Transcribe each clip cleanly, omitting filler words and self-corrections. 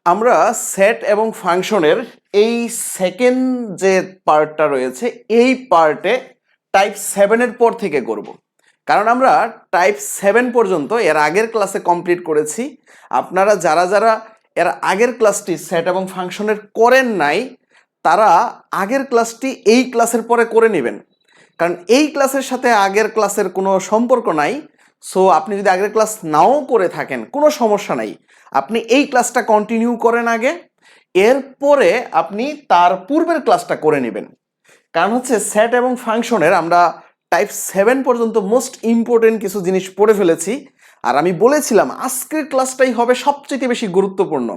আমরা সেট এবং ফাংশনের এই সেকেন্ড যে পার্টটা রয়েছে এই পার্টে টাইপ 7-এর পর থেকে করব। কারণ আমরা টাইপ 7 পর্যন্ত এর আগের ক্লাসে কমপ্লিট করেছি। আপনারা যারা যারা এর আগের ক্লাসটি সেট এবং ফাংশনের করেন নাই তারা আগের ক্লাসটি এই ক্লাসের পরে করে নেবেন, কারণ এই ক্লাসের সাথে আগের ক্লাসের কোনো সম্পর্ক নাই। সো আপনি যদি আগের ক্লাস নাও করে থাকেন কোনো সমস্যা নাই, আপনি এই ক্লাসটা কন্টিনিউ করেন আগে, এরপরে আপনি তার পূর্বের ক্লাসটা করে নেবেন। কারণ হচ্ছে সেট এবং ফাংশনের আমরা টাইপ 7 পর্যন্ত মোস্ট ইম্পর্টেন্ট কিছু জিনিস পড়ে ফেলেছি। আর আমি বলেছিলাম আজকের ক্লাসটাই হবে সবচেয়ে বেশি গুরুত্বপূর্ণ।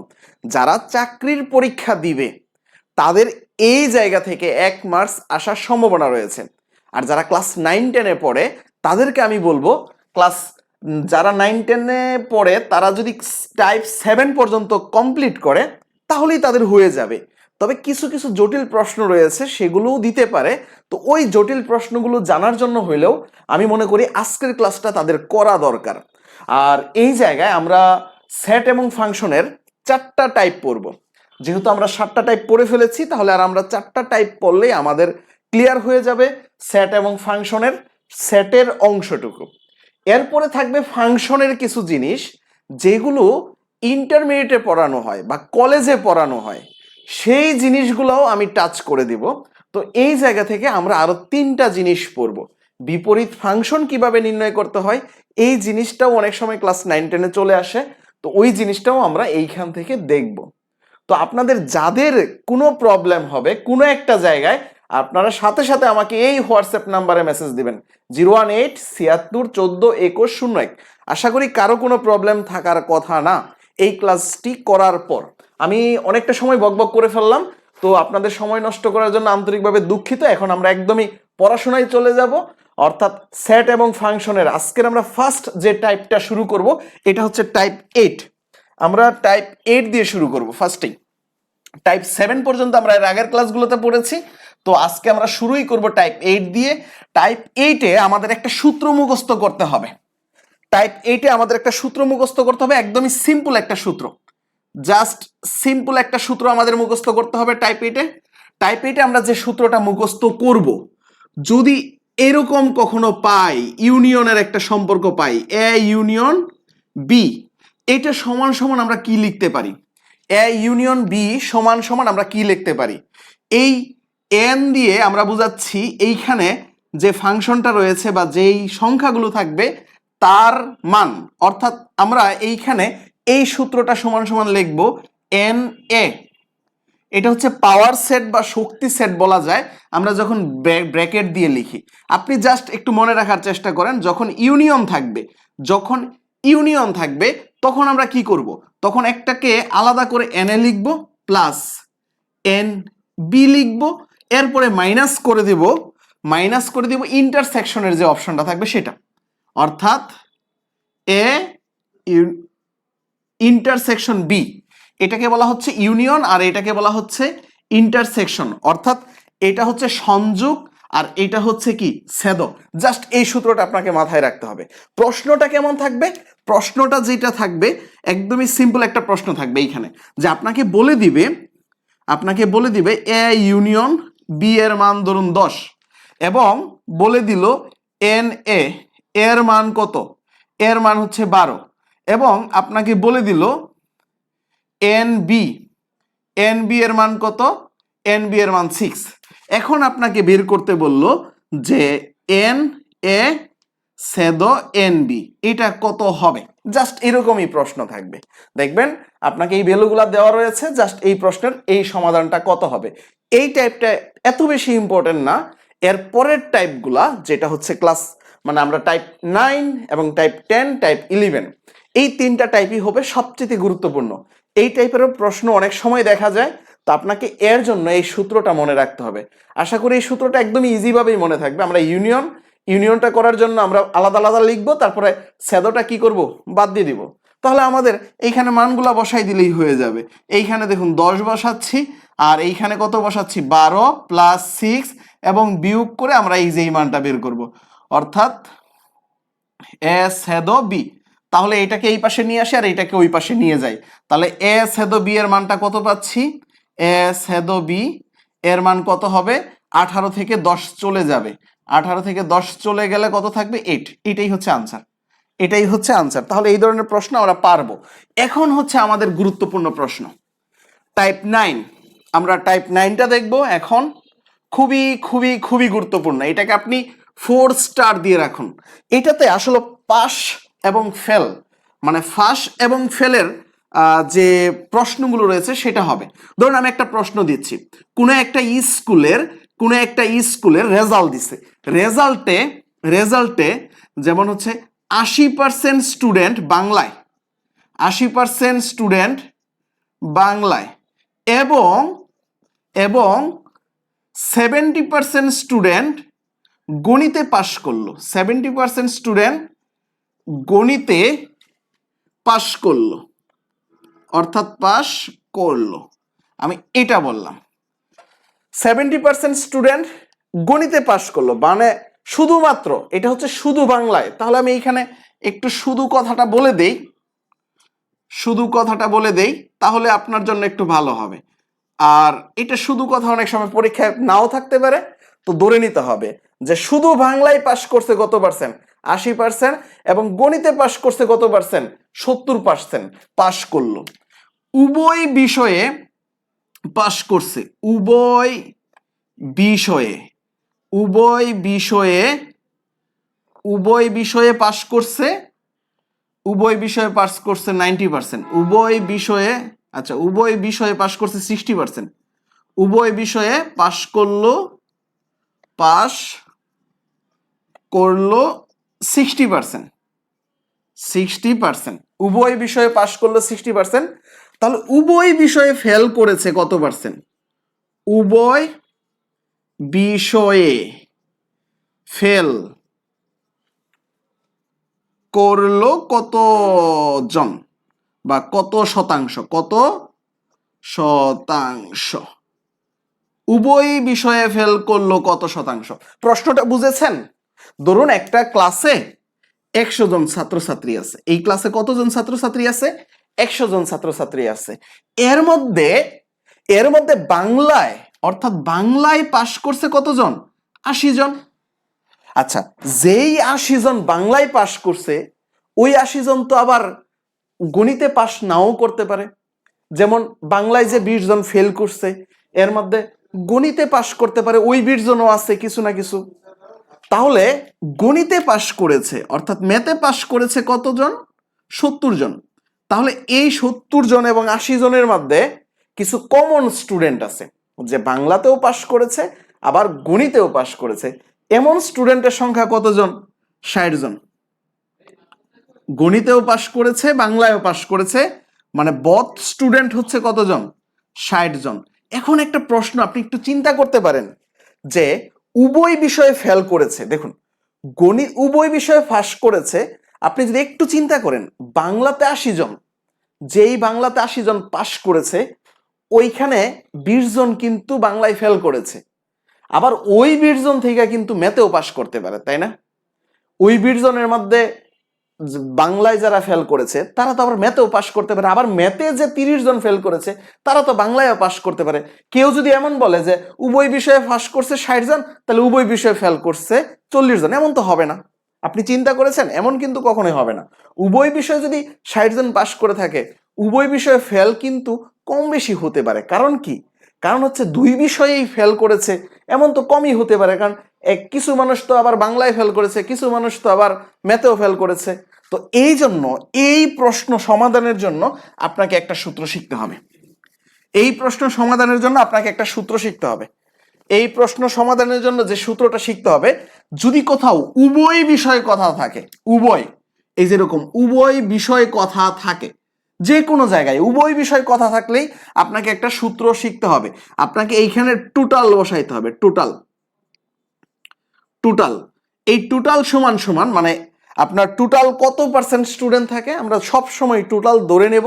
যারা চাকরির পরীক্ষা দিবে তাদের এই জায়গা থেকে 1 মার্কস আসার সম্ভাবনা রয়েছে। আর যারা ক্লাস 9-10-এ পড়ে তাদেরকে আমি বলবো যারা 9-10-এ পড়ে তারা যদি টাইপ 7 পর্যন্ত কমপ্লিট করে তাহলেই তাদের হয়ে যাবে। তবে কিছু কিছু জটিল প্রশ্ন রয়েছে সেগুলোও দিতে পারে, তো ওই জটিল প্রশ্নগুলো জানার জন্য হইলেও আমি মনে করি আজকের ক্লাসটা তাদের করা দরকার। আর এই জায়গায় আমরা সেট এবং ফাংশনের 4টা টাইপ পড়ব। যেহেতু আমরা 7টা টাইপ পড়ে ফেলেছি তাহলে আর আমরা 4টা টাইপ পড়লেই আমাদের ক্লিয়ার হয়ে যাবে সেট এবং ফাংশনের সেটের অংশটুকু। এরপরে থাকবে ফাংশনের কিছু জিনিস যেগুলো ইন্টারমিডিয়েটে পড়ানো হয় বা কলেজে পড়ানো হয়, সেই জিনিসগুলোও আমি টাচ করে দিব। তো এই জায়গা থেকে আমরা আরো 3টা জিনিস পড়ব। বিপরীত ফাংশন কিভাবে নির্ণয় করতে হয় এই জিনিসটাও অনেক সময় ক্লাস 9-10-এ চলে আসে, তো ওই জিনিসটাও আমরা এইখান থেকে দেখব। তো আপনাদের যাদের কোনো প্রবলেম হবে কোনো একটা জায়গায় আপনারা সাথে সাথে আমাকে এই হোয়াটসঅ্যাপ নাম্বারে মেসেজ দিবেন 018-76-14-21-01। আশা করি কারো কোনো প্রবলেম থাকার কথা না। এই ক্লাসটি করার পর আমি অনেকটা সময় বকবক করে ফেললাম, তো আপনাদের সময় নষ্ট করার জন্য আন্তরিকভাবে দুঃখিত। এখন আমরা একদমই পড়াশোনায় চলে যাব, অর্থাৎ সেট এবং ফাংশনের আজকের আমরা ফার্স্ট যে টাইপটা শুরু করব এটা হচ্ছে টাইপ 8। আমরা টাইপ 8 দিয়ে শুরু করব ফার্স্টেই। টাইপ 7 পর্যন্ত আমরা এর আগের ক্লাসগুলোতে পড়েছি, তো আজকে আমরা শুরুই করব টাইপ 8 দিয়ে। টাইপ 8-এ আমাদের একটা সূত্র মুখস্থ করতে হবে। টাইপ 8-এ আমাদের একটা সূত্র মুখস্থ করতে হবে, একদমই সিম্পল একটা সূত্র, জাস্ট সিম্পল একটা সূত্র আমাদের মুখস্থ করতে হবে টাইপ 8-এ। টাইপ 8-এ আমরা যে সূত্রটা মুখস্থ করব, যদি এরকম কখনো পাই ইউনিয়নের একটা সম্পর্ক পাই এ ইউনিয়ন বি, এটা সমান সমান আমরা কি লিখতে পারি? এ ইউনিয়ন বি সমান সমান আমরা কি লিখতে পারি? এই এন দিয়ে আমরা বুঝাচ্ছি এইখানে যে ফাংশনটা রয়েছে বা যেই সংখ্যাগুলো থাকবে তার মান, অর্থাৎ আমরা এইখানে এই সূত্রটা সমান সমান লিখব এন এ। এটা হচ্ছে পাওয়ার সেট বা শক্তি সেট বলা যায় আমরা যখন ব্র্যাকেট দিয়ে লিখি। আপনি জাস্ট একটু মনে রাখার চেষ্টা করেন, যখন ইউনিয়ন থাকবে তখন আমরা কি করব? তখন একটাকে আলাদা করে এন এ লিখব প্লাস এন বি লিখব, এরপরে মাইনাস করে দেব ইন্টারসেকশনের যে অপশনটা থাকবে সেটা, অর্থাৎ এ ইন্টারসেকশন বি, এটাকে বলা হচ্ছে ইউনিয়ন আর এটাকে বলা হচ্ছে ইন্টারসেকশন, অর্থাৎ এটা হচ্ছে সংযোগ আর এটা হচ্ছে কি ছেদক। জাস্ট এই সূত্রটা আপনাকে মাথায় রাখতে হবে। প্রশ্নটা কেমন থাকবে? প্রশ্নটা যেটা থাকবে একদমই সিম্পল একটা প্রশ্ন থাকবে এইখানে, যে আপনাকে বলে দিবে এ ইউনিয়ন বি এর মান ধরুন 10 এবং বলে দিল এন এ এর মান কত? এর মান হচ্ছে 12 এবং আপনাকে বলে দিল এন বি এর মান কত? এন বি এর মান 6। এখন আপনাকে বের করতে বলল যে এন এ ছেদ এন বি এটা কত হবে। জাস্ট এরকমই প্রশ্ন থাকবে, দেখবেন আপনাকে এই ভ্যালুগুলা দেওয়া রয়েছে, জাস্ট এই প্রশ্নের এই সমাধানটা কত হবে। এই টাইপটা এত বেশি ইম্পর্টেন্ট না। এর পরের টাইপগুলা যেটা হচ্ছে মানে আমরা টাইপ 9 এবং টাইপ 10 টাইপ 11 এই 3টা টাইপই হবে সবচেয়ে গুরুত্বপূর্ণ। এই টাইপেরও প্রশ্ন অনেক সময় দেখা যায়, তো আপনাকে এর জন্য এই সূত্রটা মনে রাখতে হবে। আশা করি এই সূত্রটা একদমই ইজিভাবেই মনে থাকবে। আমরা ইউনিয়নটা করার জন্য আমরা আলাদা আলাদা লিখবো, তারপরে ছেদটা কি করব? বাদ দিয়ে দিব। তাহলে আমাদের এইখানে মানগুলা বসাই দিলেই হয়ে যাবে। এইখানে দেখুন 10 বসাচ্ছি আর এইখানে কত বসাচ্ছি? 12 প্লাস 6 এবং বিয়োগ করে আমরা এই যে এই মানটা বের করব, অর্থাৎ এ ছেদ বি। তাহলে এটাকে এই পাশে নিয়ে আসি আর এটাকে ওই পাশে নিয়ে যাই। তাহলে এ ছেদো বি এর মানটা কত পাচ্ছি? এ ছেদো বি এর মান কত হবে? 18 থেকে 10 চলে যাবে। 18 থেকে 10 চলে গেলে কত থাকবে? 8। এটাই হচ্ছে আনসার, এটাই হচ্ছে আনসার। তাহলে এই ধরনের প্রশ্ন আমরা পারবো। এখন হচ্ছে আমাদের গুরুত্বপূর্ণ প্রশ্ন টাইপ 9। আমরা টাইপ 9টা দেখবো এখন। খুবই খুবই খুবই গুরুত্বপূর্ণ, এটাকে আপনি 4 স্টার দিয়ে রাখুন। এটাতে আসলে পাস এবং ফেল, মানে ফাঁস এবং ফেলের যে প্রশ্নগুলো রয়েছে সেটা হবে। ধরুন আমি একটা প্রশ্ন দিচ্ছি, কোনো একটা স্কুলের রেজাল্ট দিছে, রেজাল্টে যেমন হচ্ছে 80% স্টুডেন্ট বাংলায়, 80% স্টুডেন্ট বাংলায় এবং 70% স্টুডেন্ট গণিতে পাশ করলো, 70% স্টুডেন্ট গণিতে পাশ করলো, অর্থাৎ পাশ করলো। আমি এটা বললাম 70% স্টুডেন্ট গণিতে পাশ করলো, মানে শুধুমাত্র এটা হচ্ছে শুধু বাংলায়। তাহলে আমি এইখানে একটু শুধু কথাটা বলে দেই, তাহলে আপনার জন্য একটু ভালো হবে। আর এটা শুধু কথা অনেক সময় পরীক্ষায় নাও থাকতে পারে, তো ধরে নিতে হবে যে শুধু বাংলায় পাশ করছে কত পার্সেন্ট? 80%। এবং গণিতে পাশ করছে কত পার্সেন্ট? 70% পাশ করলো। উভয় বিষয়ে পাশ করছে, উভয় বিষয়ে পাশ করছে, 90%। উভয় বিষয়ে পাশ করছে 60%। উভয় বিষয়ে পাশ করলো 60%। উভয় বিষয়ে পাশ করলো 60%। তাহলে উভয় বিষয়ে ফেল করেছে কত পার্সেন্ট? উভয় বিষয়ে ফেল করলো কতজন বা কত শতাংশ? উভয় বিষয়ে ফেল করলো কত শতাংশ? প্রশ্নটা বুঝেছেন? ধরুন একটা ক্লাসে 100 জন ছাত্রছাত্রী আছে। এই ক্লাসে কতজন ছাত্রছাত্রী আছে? 100 জন ছাত্রছাত্রী আছে। এর মধ্যে বাংলায়, অর্থাৎ বাংলায় পাশ করছে কতজন? 80 জন। আচ্ছা, যেই 80 জন বাংলায় পাশ করছে, ওই 80 জন তো আবার গণিতে পাশ নাও করতে পারে। যেমন বাংলায় যে 20 জন ফেল করছে, এর মধ্যে গণিতে পাশ করতে পারে ওই 20 জনও আছে কিছু না কিছু। তাহলে গণিতে পাশ করেছে, অর্থাৎ ম্যাথে পাশ করেছে কতজন? 70 জন। তাহলে এই 70 জন এবং 80 জনের মধ্যে কিছু কমন স্টুডেন্ট আছে, যে বাংলাতেও পাশ করেছে আবার গণিতেও পাশ করেছে। এমন স্টুডেন্টের সংখ্যা কতজন? 60 জন। গণিতেও পাশ করেছে, বাংলায়ও পাশ করেছে, মানে বথ স্টুডেন্ট হচ্ছে কতজন? 60 জন। এখন একটা প্রশ্ন আপনি একটু চিন্তা করতে পারেন যে উভয় বিষয়ে ফেল করেছে, দেখুন গণিত উভয় বিষয়ে পাশ করেছে। আপনি যদি একটু চিন্তা করেন, বাংলাতে 80 জন, যেই বাংলাতে 80 জন পাশ করেছে, ওইখানে 20 জন কিন্তু বাংলায় ফেল করেছে। আবার ওই 20 জন থেকে কিন্তু ম্যাথেও পাশ করতে পারে, তাই না? ওই 20 জনের মধ্যে বাংলায় যারা ফেল করেছে তারা তো আবার ম্যাথেও পাশ করতে পারে। আবার ম্যাথে যে 30 জন ফেল করেছে তারা তো বাংলায়ও পাশ করতে পারে। কেউ যদি এমন বলে যে উভয় বিষয়ে পাশ করছে 60 জন, তাহলে উভয় বিষয়ে ফেল করছে 40 জন, এমন তো হবে না। আপনি চিন্তা করেছেন? এমন কিন্তু কখনোই হবে না। উভয় বিষয়ে যদি 60 জন পাশ করে থাকে, উভয় বিষয়ে ফেল কিন্তু কম বেশি হতে পারে। কারণ কি? কারণ হচ্ছে দুই বিষয়েই ফেল করেছে, এমন তো কমই হতে পারে। কারণ কিছু মানুষ তো আবার বাংলায় ফেল করেছে, কিছু মানুষ তো আবার ম্যাথেও ফেল করেছে। তো এই জন্য এই প্রশ্ন সমাধানের জন্য আপনাকে একটা সূত্র শিখতে হবে। এই প্রশ্ন সমাধানের জন্য আপনাকে একটা সূত্র শিখতে হবে। এই প্রশ্ন সমাধানের জন্য যে সূত্রটা শিখতে হবে, যদি কোথাও উভয় বিষয় কথা থাকে, এই যেরকম উভয় বিষয় কথা থাকে, যে কোনো জায়গায় উভয় বিষয় কথা থাকলেই আপনাকে একটা সূত্র শিখতে হবে। আপনাকে এইখানে টোটাল বসাইতে হবে। টোটাল এই টোটাল সমান সমান, মানে আপনার টোটাল কত পার্সেন্ট স্টুডেন্ট থাকে, আমরা সব সময় টোটাল ধরে নেব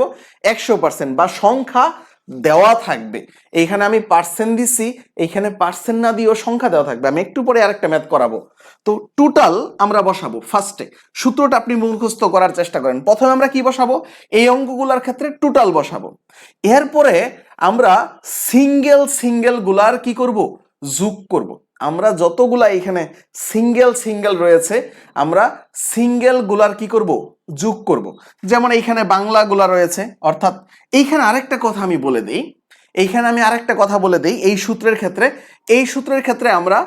100%, বা সংখ্যা দেওয়া থাকবে। এইখানে আমি পার্সেন্ট দিছি, এইখানে পার্সেন্ট না দিয়েও সংখ্যা দেওয়া থাকবে। আমি একটু পরে আরেকটা ম্যাথ করাবো। তো টোটাল আমরা বসাবো ফার্স্টে। সূত্রটা আপনি মুখস্থ করার চেষ্টা করেন। প্রথমে আমরা কি বসাবো? এই অঙ্কগুলোর ক্ষেত্রে টোটাল বসাবো। এরপরে আমরা সিঙ্গেল সিঙ্গেল গুলার কি করব? যোগ করব। আমরা যতগুলা এখানে সিঙ্গেল সিঙ্গেল রয়েছে আমরা সিঙ্গেল গুলার কি করব? যোগ করব। যেমন এইখানে বাংলা গুলা রয়েছে, অর্থাৎ এইখানে আরেকটা কথা আমি বলে দিই, এই সূত্রের ক্ষেত্রে আমরা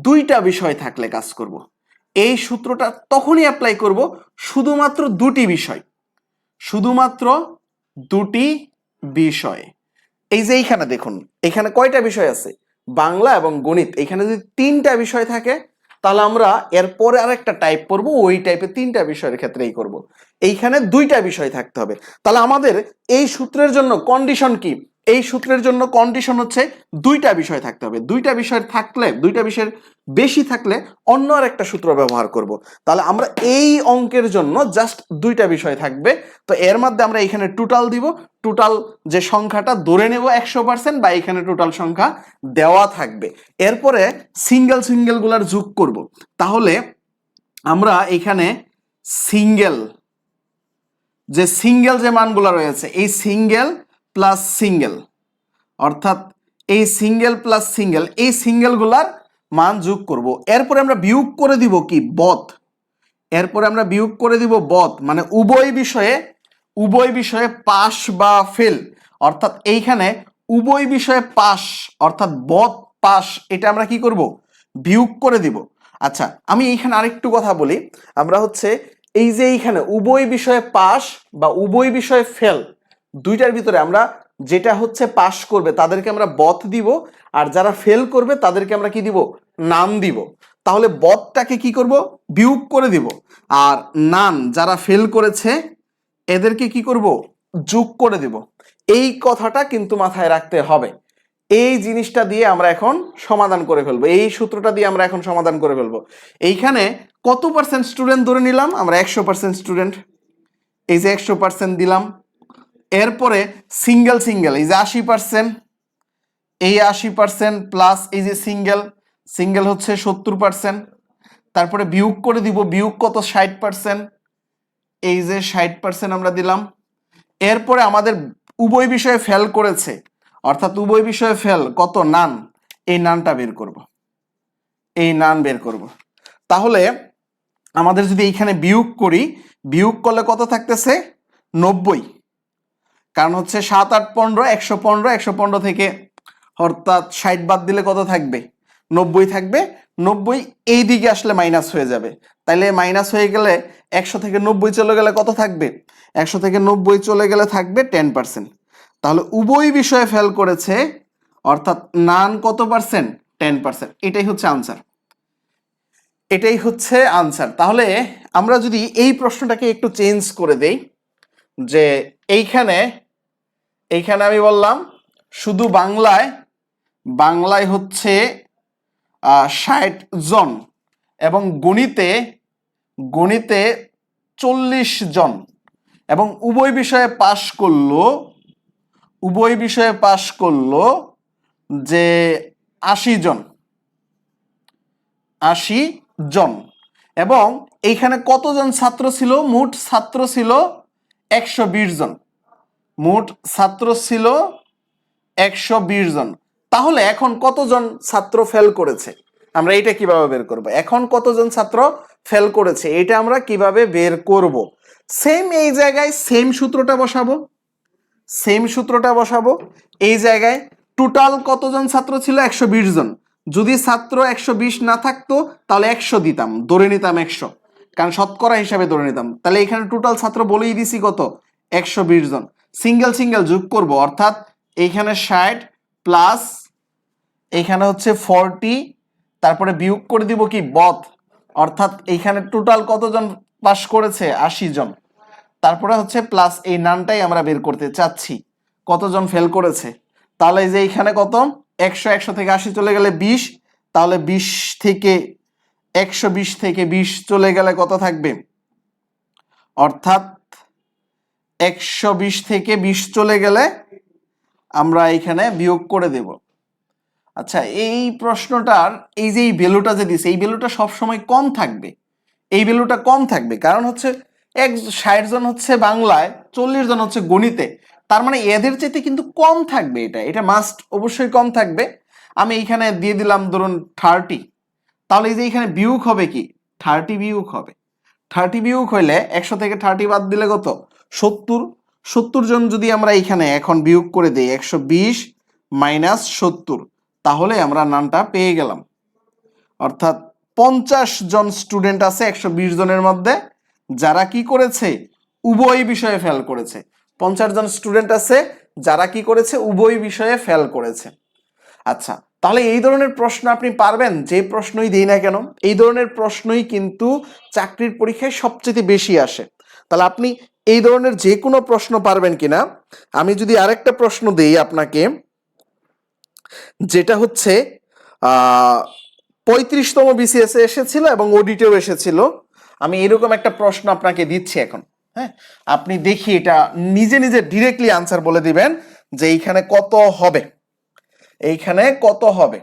দুইটা বিষয় থাকলে কাজ করব। এই সূত্রটা তখনই অ্যাপ্লাই করব শুধুমাত্র দুটি বিষয়। এই যে এইখানে দেখুন, এখানে কয়টা বিষয় আছে? বাংলা এবং গণিত। এখানে যদি তিনটা বিষয় থাকে তাহলে আমরা এরপরে আরেকটা টাইপ করব, ওই টাইপের তিনটা বিষয়ের ক্ষেত্রেই করব। এইখানে দুইটা বিষয় থাকতে হবে। তাহলে আমাদের এই সূত্রের জন্য কন্ডিশন কি? এই সূত্রের জন্য কন্ডিশন হচ্ছে দুইটা বিষয় থাকতে হবে। দুইটা বিষয় থাকলে, দুইটা বিষয়ের বেশি থাকলে অন্য আরেকটা সূত্র ব্যবহার করব। তাহলে আমরা এই অঙ্কের জন্য জাস্ট দুইটা বিষয় থাকবে। তো এর মধ্যে আমরা এখানে টোটাল দিব, টোটাল যে সংখ্যাটা ধরে নেব 100%, বা এখানে টোটাল সংখ্যা দেওয়া থাকবে। এরপরে সিঙ্গেল সিঙ্গেল গুলার যোগ করব। তাহলে আমরা এখানে সিঙ্গেল যে মানগুলো রয়েছে, এই সিঙ্গেল প্লাস সিঙ্গেল, অর্থাৎ এই সিঙ্গেল প্লাস সিঙ্গেল, এই সিঙ্গেল গুলার মান যোগ করব। এরপরে আমরা বিয়োগ করে দিব কি? বদ। মানে উভয় বিষয়ে পাস বা ফেল, অর্থাৎ এইখানে উভয় বিষয়ে পাস অর্থাৎ বদ পাস, এটা আমরা কি করব? বিয়োগ করে দিব। আচ্ছা, আমি এইখানে আরেকটু কথা বলি। আমরা হচ্ছে এই যে এইখানে উভয় বিষয়ে পাস বা উভয় বিষয়ে ফেল, দুইটার ভিতরে আমরা যেটা হচ্ছে পাস করবে তাদেরকে আমরা বদ দিব, আর যারা ফেল করবে তাদেরকে আমরা কি দিব? নাম দিব। তাহলে বদটাকে কি করব? বিয়োগ করে দিব। আর নান, যারা ফেল করেছে এদেরকে কি করব? যোগ করে দিব। এই কথাটা কিন্তু মাথায় রাখতে হবে। এই জিনিসটা দিয়ে আমরা এখন সমাধান করে ফেলবো, এই সূত্রটা দিয়ে আমরা এখন সমাধান করে ফেলবো। এইখানে কত পার্সেন্ট স্টুডেন্ট ধরে নিলাম? আমরা 100% স্টুডেন্ট, এই যে 100% দিলাম। এরপরে সিঙ্গেল সিঙ্গেল, এই যে 80%, এই 80% প্লাস এই যে সিঙ্গেল হচ্ছে 70%। তারপরে বিয়োগ করে দিব, বিয়োগ কত? 60%, এই যে 60% আমরা দিলাম। এরপরে আমাদের উভয় বিষয়ে ফেল করেছে, অর্থাৎ উভয় বিষয়ে ফেল কত? নান। এই নানটা বের করব। তাহলে আমাদের যদি এইখানে বিয়োগ করি, বিয়োগ করলে কত থাকতেছে? 90। কারণ হচ্ছে 7 8 15, 115 থেকে অর্থাৎ 60 বাদ দিলে কত থাকবে? 90 থাকবে। 90 এই দিকে আসলে মাইনাস হয়ে যাবে। তাইলে মাইনাস হয়ে গেলে 100 থেকে 90 চলে গেলে কত থাকবে? 100 থেকে 90 চলে গেলে থাকবে 10%। তাহলে উভয় বিষয়ে ফেল করেছে, অর্থাৎ নান কত পার্সেন্ট? 10%। এটাই হচ্ছে আনসার। তাহলে আমরা যদি এই প্রশ্নটাকে একটু চেঞ্জ করে দেই, যে এইখানে আমি বললাম শুধু বাংলায় হচ্ছে 60 জন এবং গণিতে 40 জন, এবং উভয় বিষয়ে পাশ করলো যে 80 জন, এবং এইখানে কতজন ছাত্র ছিল? মোট ছাত্র ছিল 120 জন। তাহলে এখন কতজন ছাত্র ফেল করেছে? আমরা এটা কিভাবে বের করব? এখন কতজন ছাত্র ফেল করেছে এটা আমরা কিভাবে বের করব? সেম এই জায়গায় সেম সূত্রটা বসাবো। এই জায়গায় টোটাল কতজন ছাত্র ছিল? 120 জন। যদি ছাত্র 120 না থাকতো তাহলে 100 দিতাম, ধরে নিতাম 100, কারণ শতকরা হিসাবে ধরে নিতাম। তাহলে এখানে টোটাল ছাত্র বলেই দিছি কত? 120 জন। সিঙ্গেল সিঙ্গেল যোগ করব, অর্থাৎ এইখানে 60 প্লাস এইখানে হচ্ছে 40, তারপরে বিয়োগ করে দিব কি? বদ, অর্থাৎ এইখানে টোটাল কতজন পাস করেছে? 80 জন। তারপরে হচ্ছে প্লাস এই নানটাই আমরা বের করতে চাচ্ছি, কতজন ফেল করেছে। তাহলে এই যে এইখানে কত? 100 থেকে 80 চলে গেলে 20, তাহলে 120 থেকে 20 চলে গেলে কত থাকবে? অর্থাৎ 120 থেকে 20 চলে গেলে আমরা এখানে বিয়োগ করে দেব। আচ্ছা, এই প্রশ্নটার এই যে এই ভ্যালুটা যে দিছে, এই ভ্যালুটা সবসময় কম থাকবে। এই ভ্যালুটা কম থাকবে কারণ হচ্ছে 60 জন হচ্ছে বাংলায়, 40 জন হচ্ছে গণিতে, তার মানে এদের চাইতে কিন্তু কম থাকবে। এটা মাস্ট অবশ্যই কম থাকবে। আমি এইখানে দিয়ে দিলাম ধরুন 30, তাহলে এই যে এইখানে বিয়োগ হবে কি 30 বিয়োগ হবে। 30 বিয়োগ হইলে 100 থেকে 30 বাদ দিলে কত 70। 70 জন যদি আমরা এইখানে এখন বিয়োগ করে দিই 120 মাইনাস 70, তাহলে আমরা নামটা পেয়ে গেলাম। অর্থাৎ 50 জন স্টুডেন্ট আছে 120 জনের মধ্যে যারা কি করেছে উভয় বিষয়ে ফেল করেছে। 50 জন স্টুডেন্ট আছে যারা কি করেছে উভয় বিষয়ে ফেল করেছে। আচ্ছা, তাহলে এই ধরনের প্রশ্ন আপনি পারবেন যে প্রশ্নই দেই না কেন, এই ধরনের প্রশ্নই কিন্তু চাকরির পরীক্ষায় সবচেয়ে বেশি আসে। তাহলে আপনি এই ধরনের যে কোনো প্রশ্ন পারবেন কিনা। আমি যদি আরেকটা প্রশ্ন দেই আপনাকে, যেটা হচ্ছে 35তম বিসিএস এসেছিল এবং অডিটেও এসেছিল। আমি এরকম একটা প্রশ্ন আপনাকে দিচ্ছি এখন। হ্যাঁ, আপনি দেখি এটা নিজে নিজে ডিরেক্টলি আনসার বলে দিবেন যে এইখানে কত হবে। এইখানে কত হবে,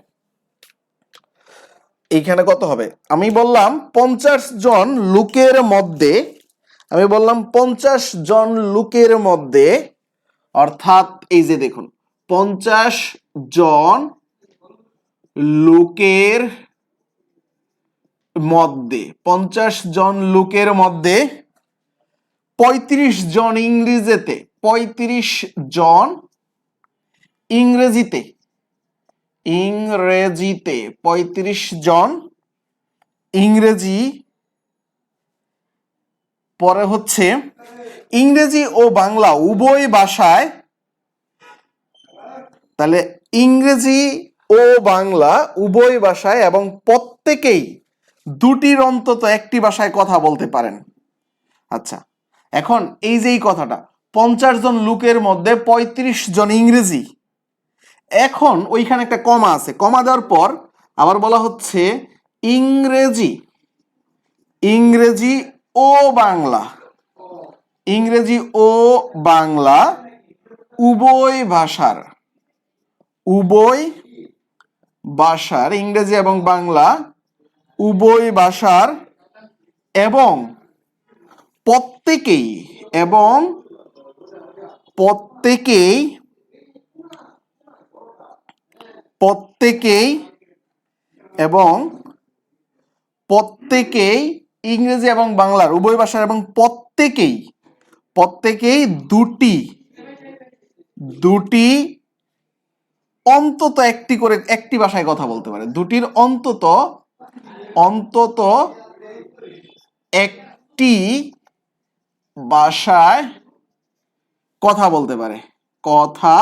এইখানে কত হবে। আমি বললাম 50 জন লোকের মধ্যে, আমি বললাম 50 জন লোকের মধ্যে, অর্থাৎ এই যে দেখুন 50 জন লোকের মধ্যে, 50 জন লোকের মধ্যে 35 জন ইংরেজিতে, 35 জন ইংরেজিতে, 35 জন ইংরেজি, পরে হচ্ছে ইংরেজি ও বাংলা উভয় ভাষায়, তাহলে ইংরেজি ও বাংলা উভয় ভাষায় এবং প্রত্যেকেই দুটির অন্তত একটি ভাষায় কথা বলতে পারেন। আচ্ছা, এখন এই যে এই কথাটা 50 জন লোকের মধ্যে 35 জন ইংরেজি, এখন ওইখানে একটা কমা আছে, কমা দেওয়ার পর আবার বলা হচ্ছে ইংরেজি, ইংরেজি ও বাংলা, ইংরেজি ও বাংলা উভয় ভাষার, উভয় ভাষার, ইংরেজি এবং বাংলা উভয় ভাষার এবং প্রত্যেকেই, এবং প্রত্যেকেই, প্রত্যেকেই এবং প্রত্যেকেই ইংরেজি এবং বাংলার উভয় ভাষার এবং প্রত্যেকেই, প্রত্যেকেই দুটি, দুটি অন্তত একটি করে একটি ভাষায় কথা বলতে পারে, দুটির অন্তত, অন্তত একটি ভাষায় কথা বলতে পারে, কথা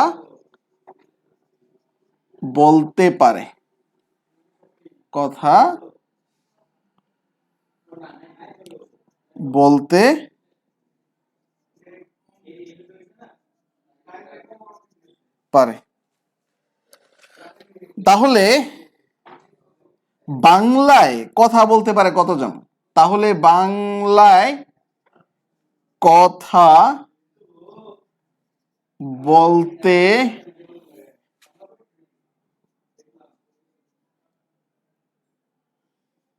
বলতে পারে, কথা বলতে পারে। তাহলে বাংলায় কথা বলতে পারে কতজন? তাহলে বাংলায় কথা বলতে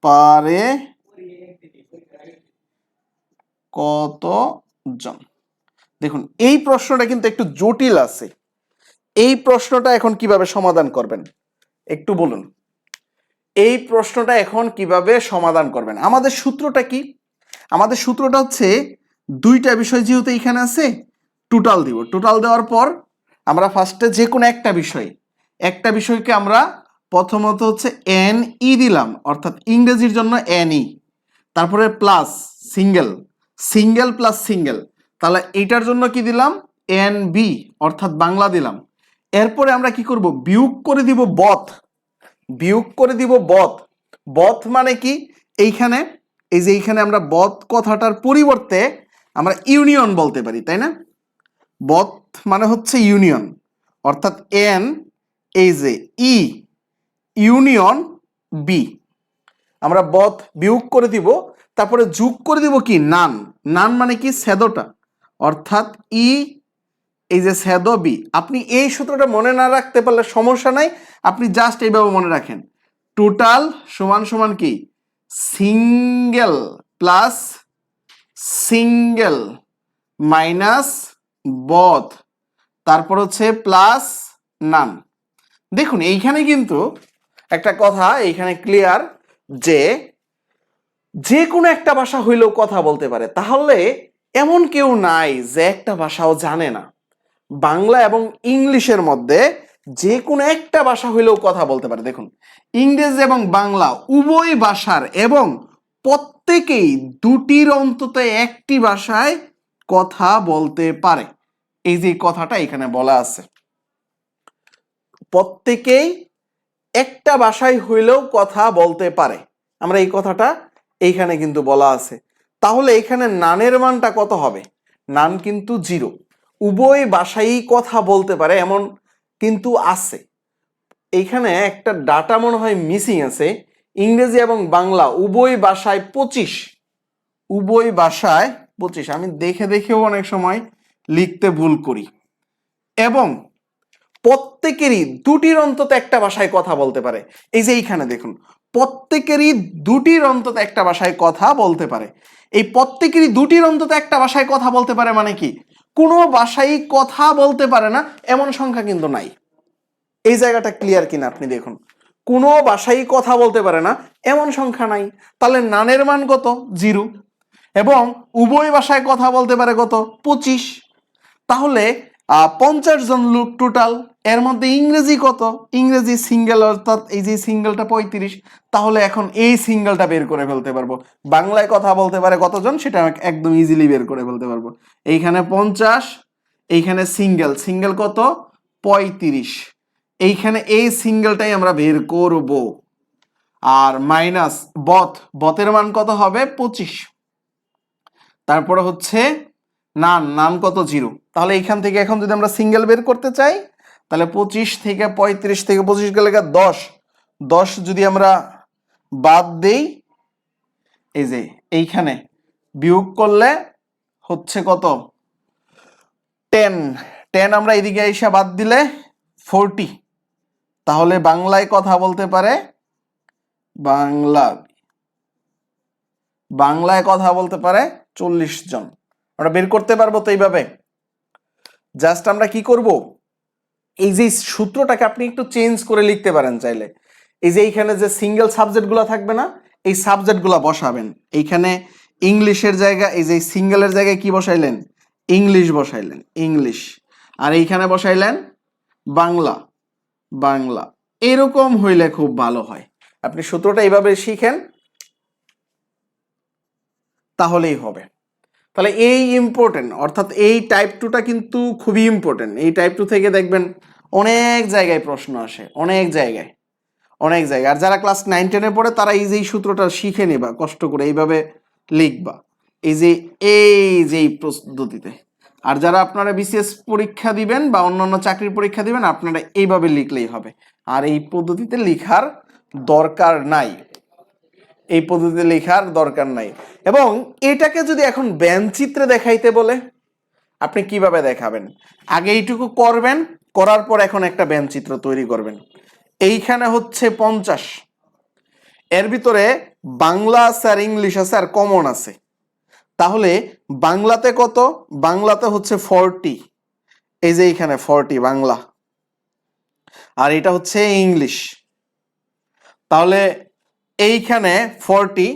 পারে কতজন? দেখুন এই প্রশ্নটা কিন্তু একটু জটিল আছে। এই প্রশ্নটা এখন কিভাবে সমাধান করবেন একটু বলুন। এই প্রশ্নটা এখন কিভাবে সমাধান করবেন? আমাদের সূত্রটা কি? আমাদের সূত্রটা হচ্ছে দুইটা বিষয় যেহেতু এখানে আছে, টোটাল দিব। টোটাল দেওয়ার পর আমরা ফার্স্টে যে কোনো একটা বিষয়, একটা বিষয়কে আমরা প্রথমত হচ্ছে এন ই দিলাম, অর্থাৎ ইংরেজির জন্য এন ই, তারপরে plus single, single plus single, তাহলে এইটার জন্য কি দিলাম এন বি, অর্থাৎ বাংলা দিলাম। এরপরে আমরা কি করব বিয়োগ করে দিব বথ, বিয়োগ করে দিব বথ। বথ মানে কি এইখানে, এই যে এইখানে আমরা বথ কথাটার পরিবর্তে আমরা ইউনিয়ন বলতে পারি, তাই না? বথ মানে হচ্ছে ইউনিয়ন, অর্থাৎ এন এই যে ই ইউনিয়ন বি, আমরা বথ বিয়োগ করে দিব, তারপরে যোগ করে দিব কি নান, নান মানে কি সেদটা, অর্থাৎ ই এই যে স্যাদ বি, আপনি এই সূত্রটা মনে না রাখতে পারলে সমস্যা নাই, আপনি জাস্ট এইভাবে মনে রাখেন, টোটাল সমান সমান কি single plus single minus both, তারপর হচ্ছে প্লাস নান। দেখুন এইখানে কিন্তু একটা কথা এইখানে ক্লিয়ার, যে যে কোনো একটা ভাষা হইলেও কথা বলতে পারে। তাহলে এমন কেউ নাই যে একটা ভাষাও জানে না। বাংলা এবং ইংলিশের মধ্যে যে কোনো একটা ভাষা হইলেও কথা বলতে পারে। দেখুন ইংরেজি এবং বাংলা উভয় ভাষার এবং প্রত্যেকেই দুটির অন্তত একটি ভাষায় কথা বলতে পারে। এই যে কথাটা এখানে বলা আছে, প্রত্যেকেই একটা ভাষায় হইলেও কথা বলতে পারে, আমরা এই কথাটা এইখানে কিন্তু বলা আছে। তাহলে এখানে নানের মানটা কত হবে? নান কিন্তু 0। উভয় ভাষায় কথা বলতে পারে এমন কিন্তু আছে। এইখানে একটা ডাটা মনে হয় মিসিং আছে, ইংরেজি এবং বাংলা উভয় ভাষায় 25, উভয় ভাষায় 25। আমি দেখে দেখেও অনেক সময় লিখতে ভুল করি। এবং প্রত্যেকেরই দুটির অন্তত একটা ভাষায় কথা বলতে পারে। এই যে এইখানে দেখুন প্রত্যেকেরই দুটির অন্তত একটা ভাষায় কথা বলতে পারে। এই প্রত্যেকেরই দুটির অন্তত একটা ভাষায় কথা বলতে পারে মানে কি, কোনো ভাষায় কথা বলতে পারে না এমন সংখ্যা কিন্তু নাই। এই জায়গাটা ক্লিয়ার কিনা আপনি দেখুন, কোনো ভাষায় কথা বলতে পারে না এমন সংখ্যা নাই। তাহলে নানের মান কত? 0। এবং উভয় ভাষায় কথা বলতে পারে কত? 25। তাহলে 50 জন লোক টোটাল। এর মধ্যে ইংরেজি কত? ইংরেজি সিঙ্গেল, অর্থাৎ এই যে সিঙ্গেলটা 35। তাহলে এখন এই সিঙ্গেলটা বের করে ফেলতে পারবো। বাংলায় কথা বলতে পারে কতজন সেটা একদম ইজিলি বের করে ফেলতে পারবো। এইখানে 50, এইখানে সিঙ্গেল, সিঙ্গেল কত? 35। এইখানে এই সিঙ্গেলটাই আমরা বের করব। আর মাইনাস বথ, বথের মান কত হবে? 25। তারপরে হচ্ছে নান, নান কত? 0। তাহলে এইখান থেকে এখন যদি আমরা সিঙ্গেল বের করতে চাই তাহলে 25 থেকে 35 থেকে 25 গেলে 10, 10 যদি আমরা বাদ দেই, এই যে এইখানে বিয়োগ করলে হচ্ছে কত? 10, 10 আমরা এদিকে এসে বাদ দিলে 40। তাহলে বাংলায় কথা বলতে পারে, বাংলায় কথা বলতে পারে 40 জন। আমরা বের করতে পারবো তো এইভাবে। জাস্ট আমরা কি করব, এই যে সূত্রটাকে আপনি একটু চেঞ্জ করে লিখতে পারেন চাইলে। এই যে এইখানে যে সিঙ্গেল সাবজেক্টগুলো থাকবে না, এই সাবজেক্টগুলো বসাবেন। এইখানে ইংলিশের জায়গা, এই যে সিঙ্গেলের জায়গায় কি বসাইলেন? English বসাইলেন, English. আর এইখানে বসাইলেন বাংলা, বাংলা। এরকম হইলে খুব ভালো হয়। আপনি সূত্রটা এইভাবে শিখেন তাহলেই হবে। তাহলে এই ইম্পর্টেন্ট, অর্থাৎ এই টাইপ 2টা কিন্তু খুবই ইম্পর্টেন্ট। এই টাইপ 2 থেকে দেখবেন অনেক জায়গায় প্রশ্ন আসে, অনেক জায়গায়, অনেক জায়গায়। আর যারা ক্লাস 9-10-এ পড়ে তারা এই যে সূত্রটা শিখে নেবা, কষ্ট করে এইভাবে লিখবা, এই যে এই পদ্ধতিতে। আর যারা আপনারা বিসিএস পরীক্ষা দিবেন বা অন্যান্য চাকরির পরীক্ষা দিবেন, আপনারা এইভাবে লিখলেই হবে। আর এই পদ্ধতিতে লেখার দরকার নাই, এই পদ্ধতিতে লেখার দরকার নাই। এবং এটাকে যদি এখন ব্যঞ্চিত্রে দেখাইতে বলে আপনি কিভাবে দেখাবেন? আগে এইটুকু করবেন, করার পর এখন একটা ব্যঞ্চিত্র তৈরি করবেন। এইখানে হচ্ছে 50, এর ভিতরে বাংলা আছে আর ইংলিশ আছে আর কমন আছে। তাহলে বাংলাতে কত? বাংলাতে হচ্ছে 40, এই যে এইখানে 40 বাংলা, আর এটা হচ্ছে ইংলিশ। তাহলে এইখানে 40,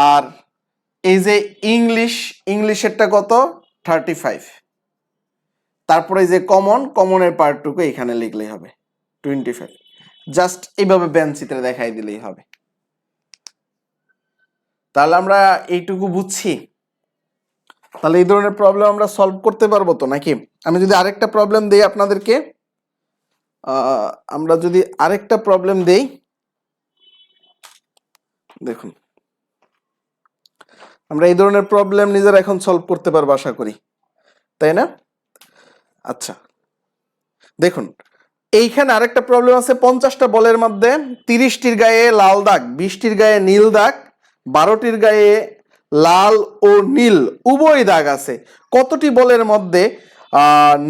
আর এই যে ইংলিশ, ইংলিশেরটা কত? 35। তারপরে এই যে কমন, কমনের পার্টটুকু এখানে লিখলেই হবে 25। জাস্ট এইভাবে ব্যঞ্চিত্রে দেখাই দিলেই হবে। তাহলে আমরা এইটুকু বুঝছি। তাহলে এই ধরনের প্রবলেম আমরা সলভ করতে পারবো তো নাকি? আমি যদি আরেকটা প্রবলেম দেই আপনাদেরকে, আমরা যদি আরেকটা প্রবলেম দেই, দেখুন আমরা এই ধরনের প্রবলেম নিজেরা এখন সলভ করতে পারবো আশা করি, তাই না? আচ্ছা দেখুন, এইখানে আরেকটা প্রবলেম আছে। 50টা বলের মধ্যে 30টির গায়ে লাল দাগ, 20টির গায়ে নীল দাগ, 12টির গায়ে লাল ও নীল উভয় দাগ আছে। কতটি বলের মধ্যে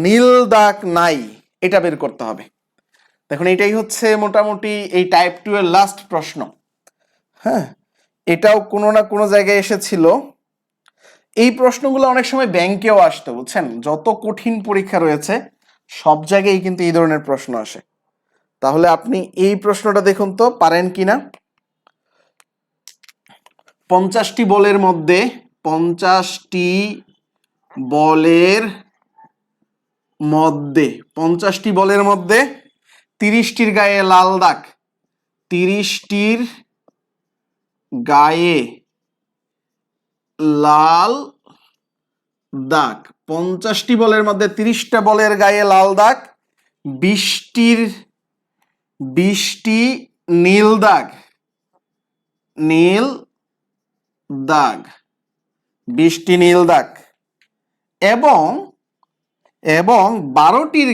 নীল দাগ নাই, এটা বের করতে হবে। দেখুন এটাই হচ্ছে মোটামুটি এই টাইপ 2 এর লাস্ট প্রশ্ন। হ্যাঁ, এটাও কোনো না কোনো জায়গায় এসেছিল। এই প্রশ্নগুলো অনেক সময় ব্যাংকেও আসতো, বুঝছেন? যত কঠিন পরীক্ষা রয়েছে সব জায়গায় কিন্তু এই ধরনের প্রশ্ন আসে। তাহলে আপনি এই প্রশ্নটা দেখুন তো পারেন কিনা। 50টি বলের মধ্যে 50টি বলের মধ্যে 50টি বলের মধ্যে 30টির গায়ে লাল দাগ, 30টির গায়ে লাল দাগ, 50টি বলের মধ্যে 30টা বলের গায়ে লাল দাগ, 20টি নীল দাগ, নীল দাগ, 20টি নীল দাগ এবং 12টির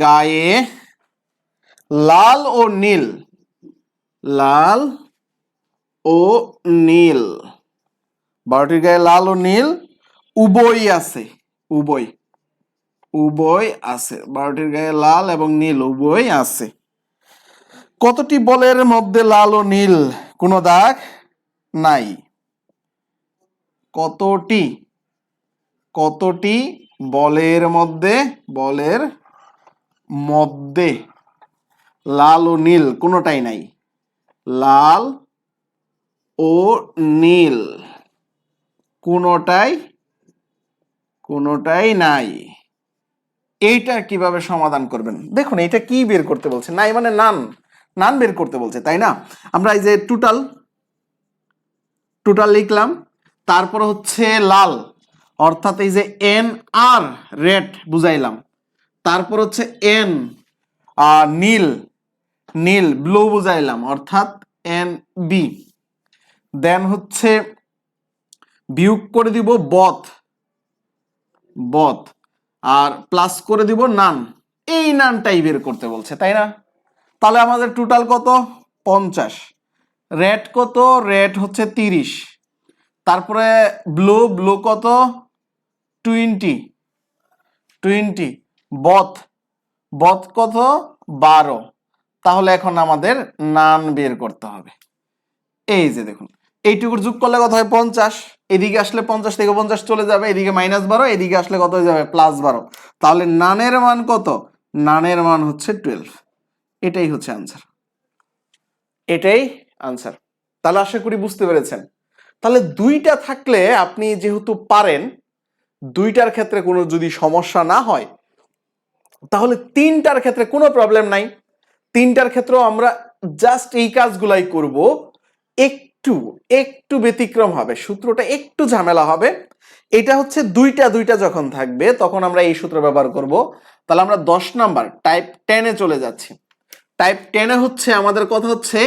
গায়ে লাল ও নীল, লাল ও নীল, 12টির গায়ে লাল ও নীল উভয় আছে, উভয় আছে, 12টির গায়ে লাল এবং নীল উভয় আছে। কতটি বলের মধ্যে লাল ও নীল কোনো দাগ নাই? কতটি বলের মধ্যে লাল ও নীল কোনোটাই নাই, লাল ও নীল কোনোটাই নাই। এইটা কিভাবে সমাধান করবেন? দেখুন এটা কি বের করতে বলছে, নাই মানে নান বের করতে বলছে, তাই না? আমরা এই যে টোটাল লিখলাম, তারপর হচ্ছে লাল অর্থাৎ এই যে এন আর রেড বুঝাইলাম, তারপর হচ্ছে এন নীল ব্লু বুঝাইলাম অর্থাৎ এন বি, দেন হচ্ছে বিয়োগ করে দিব বথ আর প্লাস করে দিব নান, এই নানটাই বের করতে বলছে, তাই না? তাহলে আমাদের টোটাল কত? 50। রেড কত? রেড হচ্ছে 30, তারপরে ব্লু কত? 20, বথ কত? 12। তাহলে এখন আমাদের নান বের করতে হবে। এই যে দেখুন এইটুকুর যোগ করলে কত হয়? 50। এদিকে আসলে 50 থেকে 50 চলে যাবে, এদিকে -12, এদিকে আসলে কত হয়ে যাবে? +12। তাহলে নানের মান কত? নানের মান হচ্ছে 12। এটাই হচ্ছে আনসার। তাহলে আশা করি বুঝতে পেরেছেন। তাহলে দুইটা থাকলে আপনি যেহেতু পারেন, দুইটার ক্ষেত্রে কোনো যদি সমস্যা না হয় তাহলে তিনটার ক্ষেত্রে কোনো প্রবলেম নাই। তিনটার ক্ষেত্রেও আমরা জাস্ট এই কাজগুলাই করব, একটু ব্যতিক্রম হবে, সূত্রটা একটু ঝামেলা হবে। এটা হচ্ছে দুইটা যখন থাকবে তখন আমরা এই সূত্র ব্যবহার করব। তাহলে আমরা 10 নাম্বার টাইপ 10 এ চলে যাচ্ছি। টাইপ 10 এ হচ্ছে আমাদের কথা হচ্ছে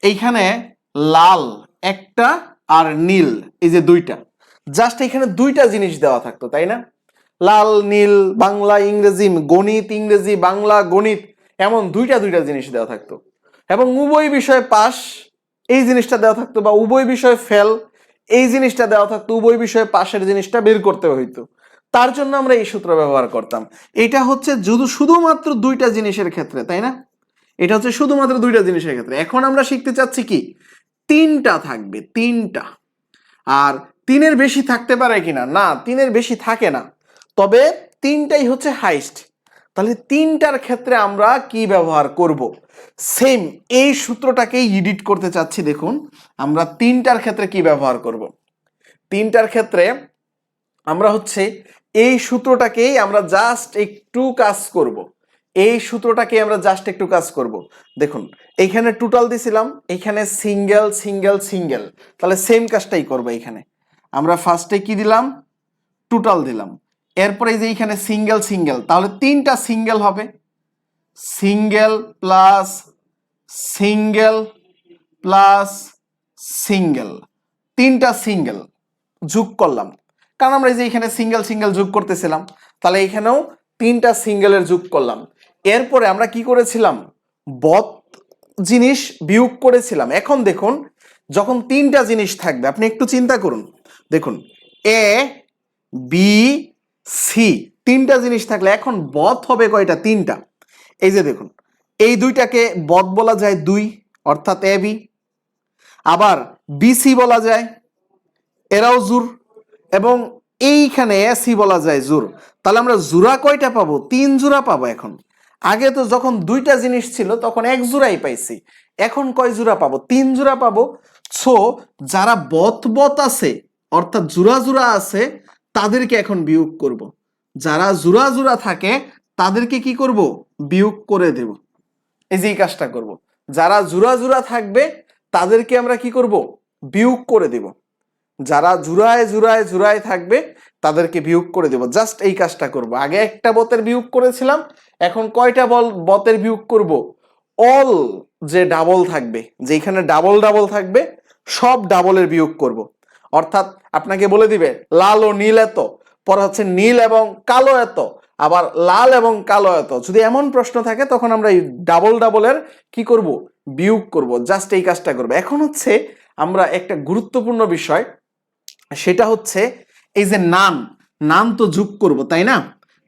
এইখানে লাল একটা আর নীল, এই যে দুইটা, জাস্ট এখানে দুইটা জিনিস দেওয়া থাকতো, তাই না? লাল নীল, বাংলা ইংরেজি, গণিত ইংরেজি বাংলা গণিত, এমন দুইটা জিনিস দেওয়া থাকতো এবং উভয় বিষয়ে পাস এই জিনিসটা দেওয়া থাকতো, বা উভয় বিষয়ে ফেল এই জিনিসটা দেওয়া থাকতো, উভয় বিষয়ে পাশের জিনিসটা বের করতে হইতো। তার জন্য আমরা এই সূত্র ব্যবহার করতাম। এটা হচ্ছে শুধুমাত্র দুইটা জিনিসের ক্ষেত্রে, তাই না? এটা হচ্ছে শুধুমাত্র দুইটা জিনিসের ক্ষেত্রে। এখন আমরা শিখতে চাচ্ছি কি তিনটা থাকবে, তিনটা। আর তিনের বেশি থাকতে পারে কিনা? না, তিনের বেশি থাকে না, তবে তিনটাই হচ্ছে হাইস্ট। তাহলে তিনটার ক্ষেত্রে আমরা কি ব্যবহার করব? সেম এই সূত্রটাকেই এডিট করতে চাচ্ছি। দেখুন আমরা তিনটার ক্ষেত্রে কি ব্যবহার করব। তিনটার ক্ষেত্রে আমরা হচ্ছে এই সূত্রটাকেই আমরা জাস্ট একটু কাজ করব। এই সূত্রটাকে আমরা জাস্ট একটু কাজ করব। দেখুন এইখানে টোটাল দিছিলাম, এইখানে সিঙ্গেল সিঙ্গেল সিঙ্গেল, তাহলে সেম কাজটাই করব। এইখানে আমরা ফার্স্টে কি দিলাম? টোটাল দিলাম। এরপরে এই যে এইখানে সিঙ্গেল সিঙ্গেল, তাহলে তিনটা সিঙ্গেল হবে, single plus single plus single, তিনটা সিঙ্গেল যোগ করলাম, কারণ আমরা এই যে এখানে সিঙ্গেল সিঙ্গেল যোগ করতেছিলাম, তাহলে এখানেও তিনটা সিঙ্গেলের যোগ করলাম। এরপরে আমরা কি করেছিলাম? বথ জিনিস বিয়োগ করেছিলাম। এখন দেখুন যখন তিনটা জিনিস থাকবে, আপনি একটু চিন্তা করুন, দেখুন এ বি সি তিনটা জিনিস থাকলে এখন বথ হবে কয়টা? তিনটা। এই যে দেখুন এই দুইটাকে বথ বলা যায় দুই, অর্থাৎ এ বি। আবার বিসি বলা যায়, এরাও জোর। এবং এইখানে এসি বলা যায় জোর। তাহলে আমরা জোড়া কয়টা পাবো? 3 জোড়া পাবো। এখন আগে তো যখন দুইটা জিনিস ছিল তখন এক জোড়াই পাইছি, এখন কয় জোড়া পাবো? 3 জোড়া পাবো। সো যারা বথ বথ আছে অর্থাৎ জোড়া জোড়া আছে তাদেরকে এখন বিয়োগ করব। যারা জোড়া জোড়া থাকে তাদেরকে কি করব? বিয়োগ করে দেব। এই যে এই কাজটা করব। যারা জোড়া জোড়া থাকবে তাদেরকে আমরা কি করব? বিয়োগ করে দেব। যারা জুড়ায় জুড়ায় জুড়ায় থাকবে তাদেরকে বিয়োগ করে দেব। জাস্ট এই কাজটা করব। আগে একটা বতের বিয়োগ করেছিলাম, এখন কয়টা বতের বিয়োগ করব? অল যে ডাবল থাকবে, যেখানে ডাবল ডাবল থাকবে সব ডাবলের বিয়োগ করব। অর্থাৎ আপনাকে বলে দিবে লাল ও নীল এত, পরে হচ্ছে নীল এবং কালো এত, আবার লাল এবং কালো এত। যদি এমন প্রশ্ন থাকে তখন আমরা এই ডাবল ডাবলের কি করব? বিয়োগ করব। জাস্ট এই কাজটা করব। এখন হচ্ছে আমরা একটা গুরুত্বপূর্ণ বিষয়, সেটা হচ্ছে এই যে নাম, নাম তো যোগ করব তাই না?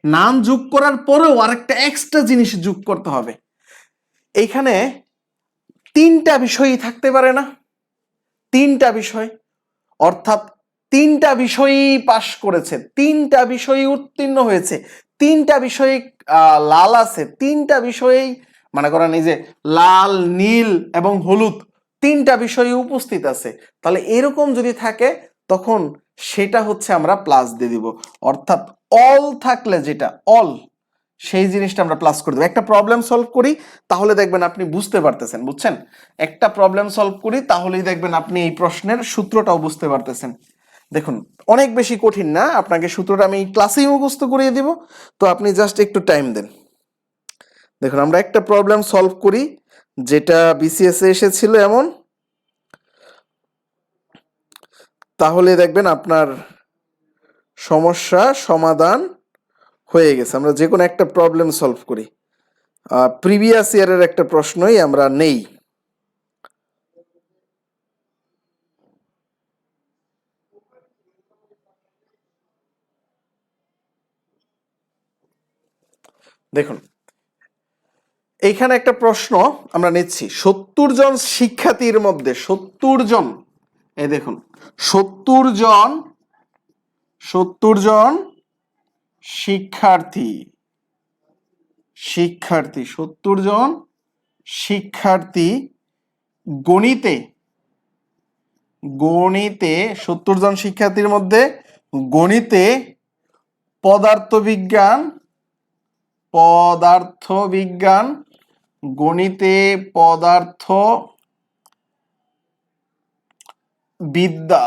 নাম যোগ করার পরেও আরেকটা এক্সট্রা জিনিস যোগ করতে হবে। এইখানে তিনটা বিষয়ই থাকতে পারে না? তিনটা বিষয়, অর্থাৎ তিনটা বিষয়ই পাশ করেছে, তিনটা বিষয়ই উত্তীর্ণ হয়েছে, তিনটা বিষয়ে লাল আছে, তিনটা বিষয়েই মনে করেন এই যে লাল নীল এবং হলুদ তিনটা বিষয়ে উপস্থিত আছে। তাহলে এরকম যদি থাকে তখন সেটা হচ্ছে আমরা প্লাস দিয়ে দিব। অর্থাৎ অল থাকলে যেটা অল সেই জিনিসটা আমরা প্লাস করে দেবো। একটা প্রবলেম সলভ করি তাহলে দেখবেন আপনি বুঝতে পারতেছেন। বুঝছেন? একটা প্রবলেম সলভ করি তাহলেই দেখবেন আপনি এই প্রশ্নের সূত্রটাও বুঝতে পারতেছেন। দেখুন অনেক বেশি কঠিন না, আপনাকে সূত্রটা আমি ক্লাসেই মুখস্থ করিয়ে দিব, তো আপনি জাস্ট একটু টাইম দেন। দেখুন আমরা একটা প্রবলেম সলভ করি যেটা বিসিএস এ এসেছিল এমন, তাহলে দেখবেন আপনার সমস্যা সমাধান হয়ে গেছে। আমরা যে কোনো একটা প্রবলেম সলভ করি, প্রিভিয়াস ইয়ারের একটা প্রশ্নই আমরা নেই। দেখুন এইখানে একটা প্রশ্ন আমরা নিচ্ছি, 70 জন শিক্ষার্থীর মধ্যে 70 জন, এই দেখুন 70 জন শিক্ষার্থী 70 জন শিক্ষার্থী গণিতে 70 জন শিক্ষার্থীর মধ্যে গণিতে পদার্থবিজ্ঞান গণিতে পদার্থবিদ্যা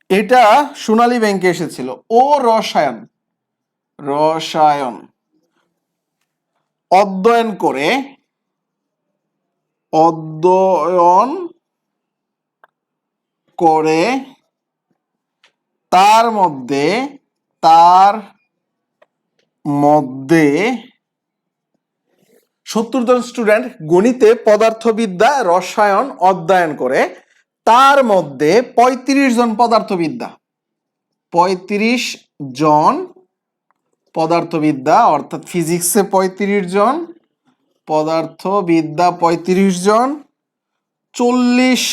এটা সোনালী ব্যাংকে এসেছিল। ও রসায়ন অধ্যয়ন করে তার মধ্যে 70 জন স্টুডেন্ট গণিতে পদার্থবিদ্যা রসায়ন অধ্যয়ন করে, তার মধ্যে 35 জন পদার্থবিদ্যা, 35 জন পদার্থবিদ্যা অর্থাৎ ফিজিক্সে 35 জন, পদার্থবিদ্যা 35 জন, 40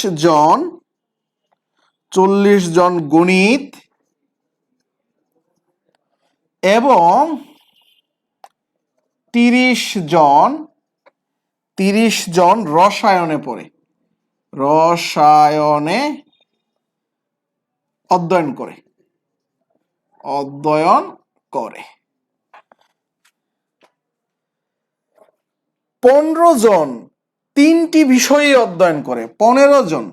জন গণিত এবং 30 জন রসায়নে পড়ে, অধ্যয়ন করে। 15 জন তিনটি বিষয়ে অধ্যয়ন করে, 15 জন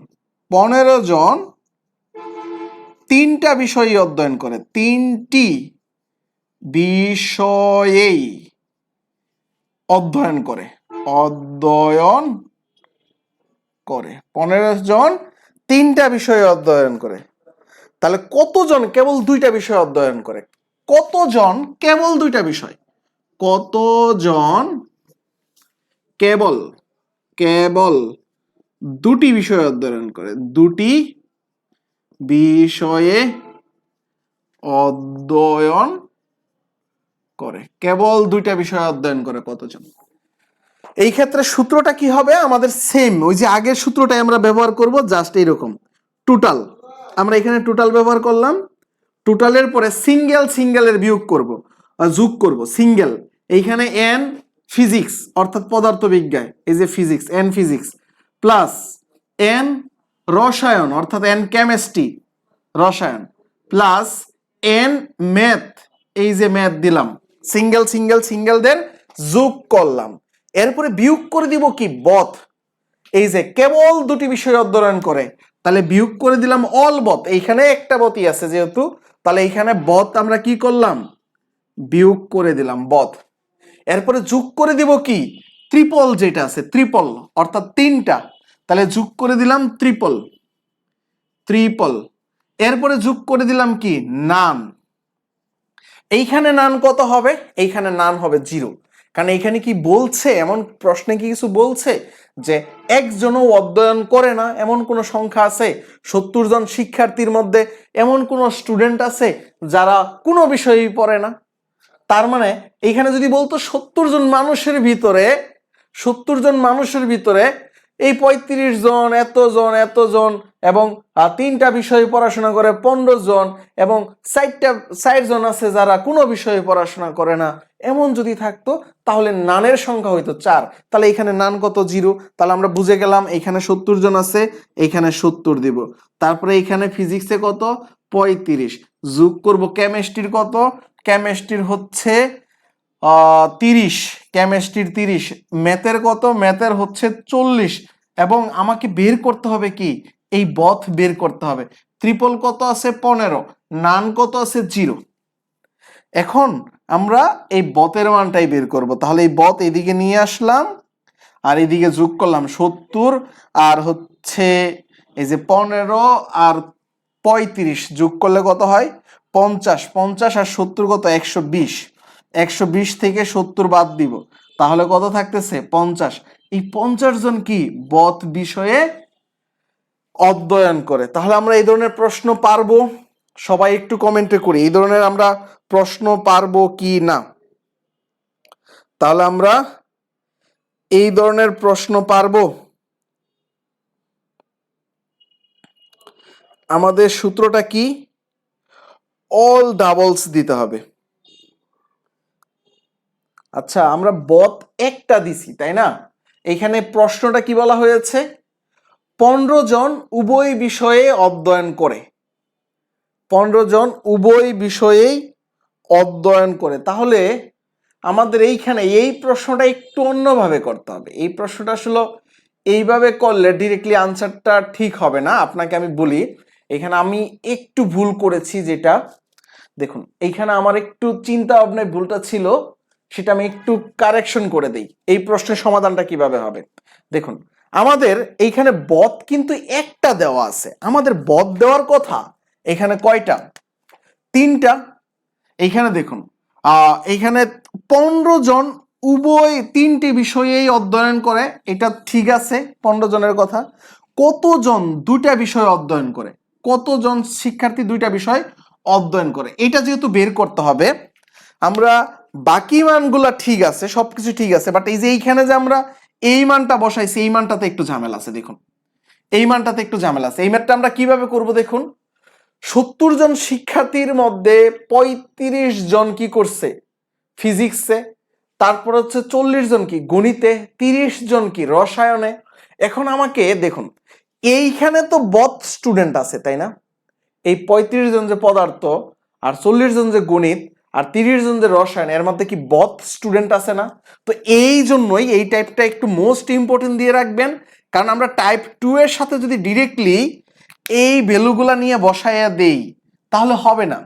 তিনটা বিষয়ে অধ্যয়ন করে, তিনটি বিষয়েই অধ্যয়ন করে 15 জন তিনটা বিষয়ে অধ্যয়ন করে। তাহলে কতজন কেবল দুইটা বিষয় অধ্যয়ন করে? কতজন কেবল দুইটা বিষয়? কতজন কেবল দুটি বিষয় অধ্যয়ন করে? দুটি বিষয়ে অধ্যয়ন করে। কেবল দুইটা বিষয় অধ্যয়ন করে কতজন? এই ক্ষেত্রে সূত্রটা কি হবে আমাদের? সেম ওই যে আগের সূত্রটাই আমরা ব্যবহার করব, জাস্ট এইরকম। টোটাল, আমরা এখানে টোটাল ব্যবহার করলাম। টোটালের পরে সিঙ্গেল সিঙ্গেলের বিয়োগ করব, যোগ করব সিঙ্গেল। এইখানে এন ফিজিক্স অর্থাৎ পদার্থবিজ্ঞান, এই যে physics, N physics plus N রসায়ন অর্থাৎ এন কেমিস্ট্রি রসায়ন প্লাস এন ম্যাথ, এই যে ম্যাথ দিলাম, সিঙ্গেল সিঙ্গেল সিঙ্গেলদের যোগ করলাম। এরপরে বিয়োগ করে দিব কি? বথ। এই যে কেবল দুটি বিষয় অধ্যয়ন করে, তাহলে বিয়োগ করে দিলাম অল বথ। এইখানে একটা বথই আছে যেহেতু, তাহলে এইখানে বথ আমরা কি করলাম? বিয়োগ করে দিলাম বথ। এরপরে যোগ করে দিব কি? ট্রিপল যেটা আছে, ট্রিপল অর্থাৎ তিনটা, তাহলে যোগ করে দিলাম ট্রিপল ট্রিপল। এরপরে যোগ করে দিলাম কি? নান। এইখানে নান কত হবে? এইখানে নান হবে 0, কারণ এইখানে কি বলছে, এমন প্রশ্নে কি কিছু বলছে যে একজনও অধ্যয়ন করে না এমন কোন সংখ্যা আছে? 70 জন শিক্ষার্থীর মধ্যে এমন কোন স্টুডেন্ট আছে যারা কোনো বিষয়ই পড়ে না? তার মানে এইখানে যদি বলতো 70 জন মানুষের ভিতরে, 70 জন মানুষের ভিতরে এই 35 জন এতজন এবং তিনটা বিষয়ে পড়াশোনা করে 15 জন এবং 60 জন আছে যারা কোনো বিষয়ে পড়াশোনা করে না, এমন যদি থাকতো তাহলে নানের সংখ্যা হইতো 4। তাহলে এখানে নান কত? 0। তাহলে আমরা বুঝে গেলাম এইখানে 70 জন আছে, এইখানে 70 দিব। তারপরে এইখানে ফিজিক্সে কত? 35। যোগ করব কেমিস্ট্রির কত? কেমিস্ট্রির হচ্ছে 30, কেমিস্ট্রির 30। ম্যাথের কত? ম্যাথের হচ্ছে 40। এবং আমাকে বের করতে হবে কি? এই বথ বের করতে হবে। ট্রিপল কত আছে? 15। নান কত আছে? 0। এখন আমরা এই বথের মানটাই বের করব। তাহলে এই বথ এদিকে নিয়ে আসলাম আর এদিকে যোগ করলাম 70 আর হচ্ছে এই যে 15 আর 35 যোগ করলে কত হয়? 50। 50 আর 70 কত? 120। 120 থেকে 70 বাদ দিব, তাহলে কত থাকতেছে? 50। এই 50 জন কি বথ বিষয়ে অধ্যয়ন করে। তাহলে আমরা এই ধরনের প্রশ্ন পারবো? সবাই একটু কমেন্টে করি এই ধরনের আমরা প্রশ্ন পারবো কি না। তাহলে আমরা এই ধরনের প্রশ্ন পারবো? আমাদের সূত্রটা কি? অল ডাবলস দিতে হবে। আচ্ছা, আমরা বথ একটা দিছি তাই না? এখানে প্রশ্নটা কি বলা হয়েছে? 15 জন উভয় বিষয়ে অধ্যয়ন করে। 15 জন উভয় বিষয়েই অধ্যয়ন করে। তাহলে আমাদের এইখানে এই প্রশ্নটা একটু অন্যভাবে করতে হবে। এই প্রশ্নটা আসলে এইভাবে করলে ডিরেক্টলি আনসারটা ঠিক হবে না। আপনাকে আমি বলি, এখানে আমি একটু ভুল করেছি। যেটা দেখুন, এইখানে আমার একটু চিন্তা ভাবনায় ভুলটা ছিল, সেটা আমি একটু কারেকশন করে দেই। এই প্রশ্নের সমাধানটা কিভাবে হবে দেখুন। আমাদের এইখানে বথ কিন্তু একটা দেওয়া আছে, আমাদের বথ দেওয়ার কথা এখানে কয়টা? 3টা। এইখানে দেখুন এইখানে 15 জন উভয় 3টি বিষয়েই অধ্যয়ন করে, এটা ঠিক আছে 15 জনের কথা। কতজন 2টা বিষয় অধ্যয়ন করে? কতজন শিক্ষার্থী 2টা বিষয় অধ্যয়ন করে? এটা যেহেতু বের করতে হবে, আমরা বাকি মানগুলা ঠিক আছে, সবকিছু ঠিক আছে, বাট এই যে এইখানে যে আমরা এই মানটা বসাইছি, এই মানটাতে একটু ঝামেলা আছে। দেখুন এই মানটাতে একটু ঝামেলা আছে। এই ম্যাথটা আমরা কিভাবে করব দেখুন। 70 জন শিক্ষার্থীর মধ্যে 35 জন কি করছে? ফিজিক্সে। তারপর হচ্ছে 40 জন কি গণিতে, 30 জন কি রসায়নে। এখন আমাকে দেখুন, এইখানে তো বথ স্টুডেন্ট আছে তাই না? এই 35 জন যে পদার্থ আর 40 জন যে গণিত আর 30 জন যে রসায়ন, এর মধ্যে কি বথ স্টুডেন্ট আছে না? তো এই জন্যই এই টাইপটা একটু মোস্ট ইম্পর্টেন্ট দিয়ে রাখবেন, কারণ আমরা টাইপ 2 এর সাথে যদি ডিরেক্টলি এই ভ্যালুগুলা নিয়ে বসাইয়া দেই তাহলে হবে না।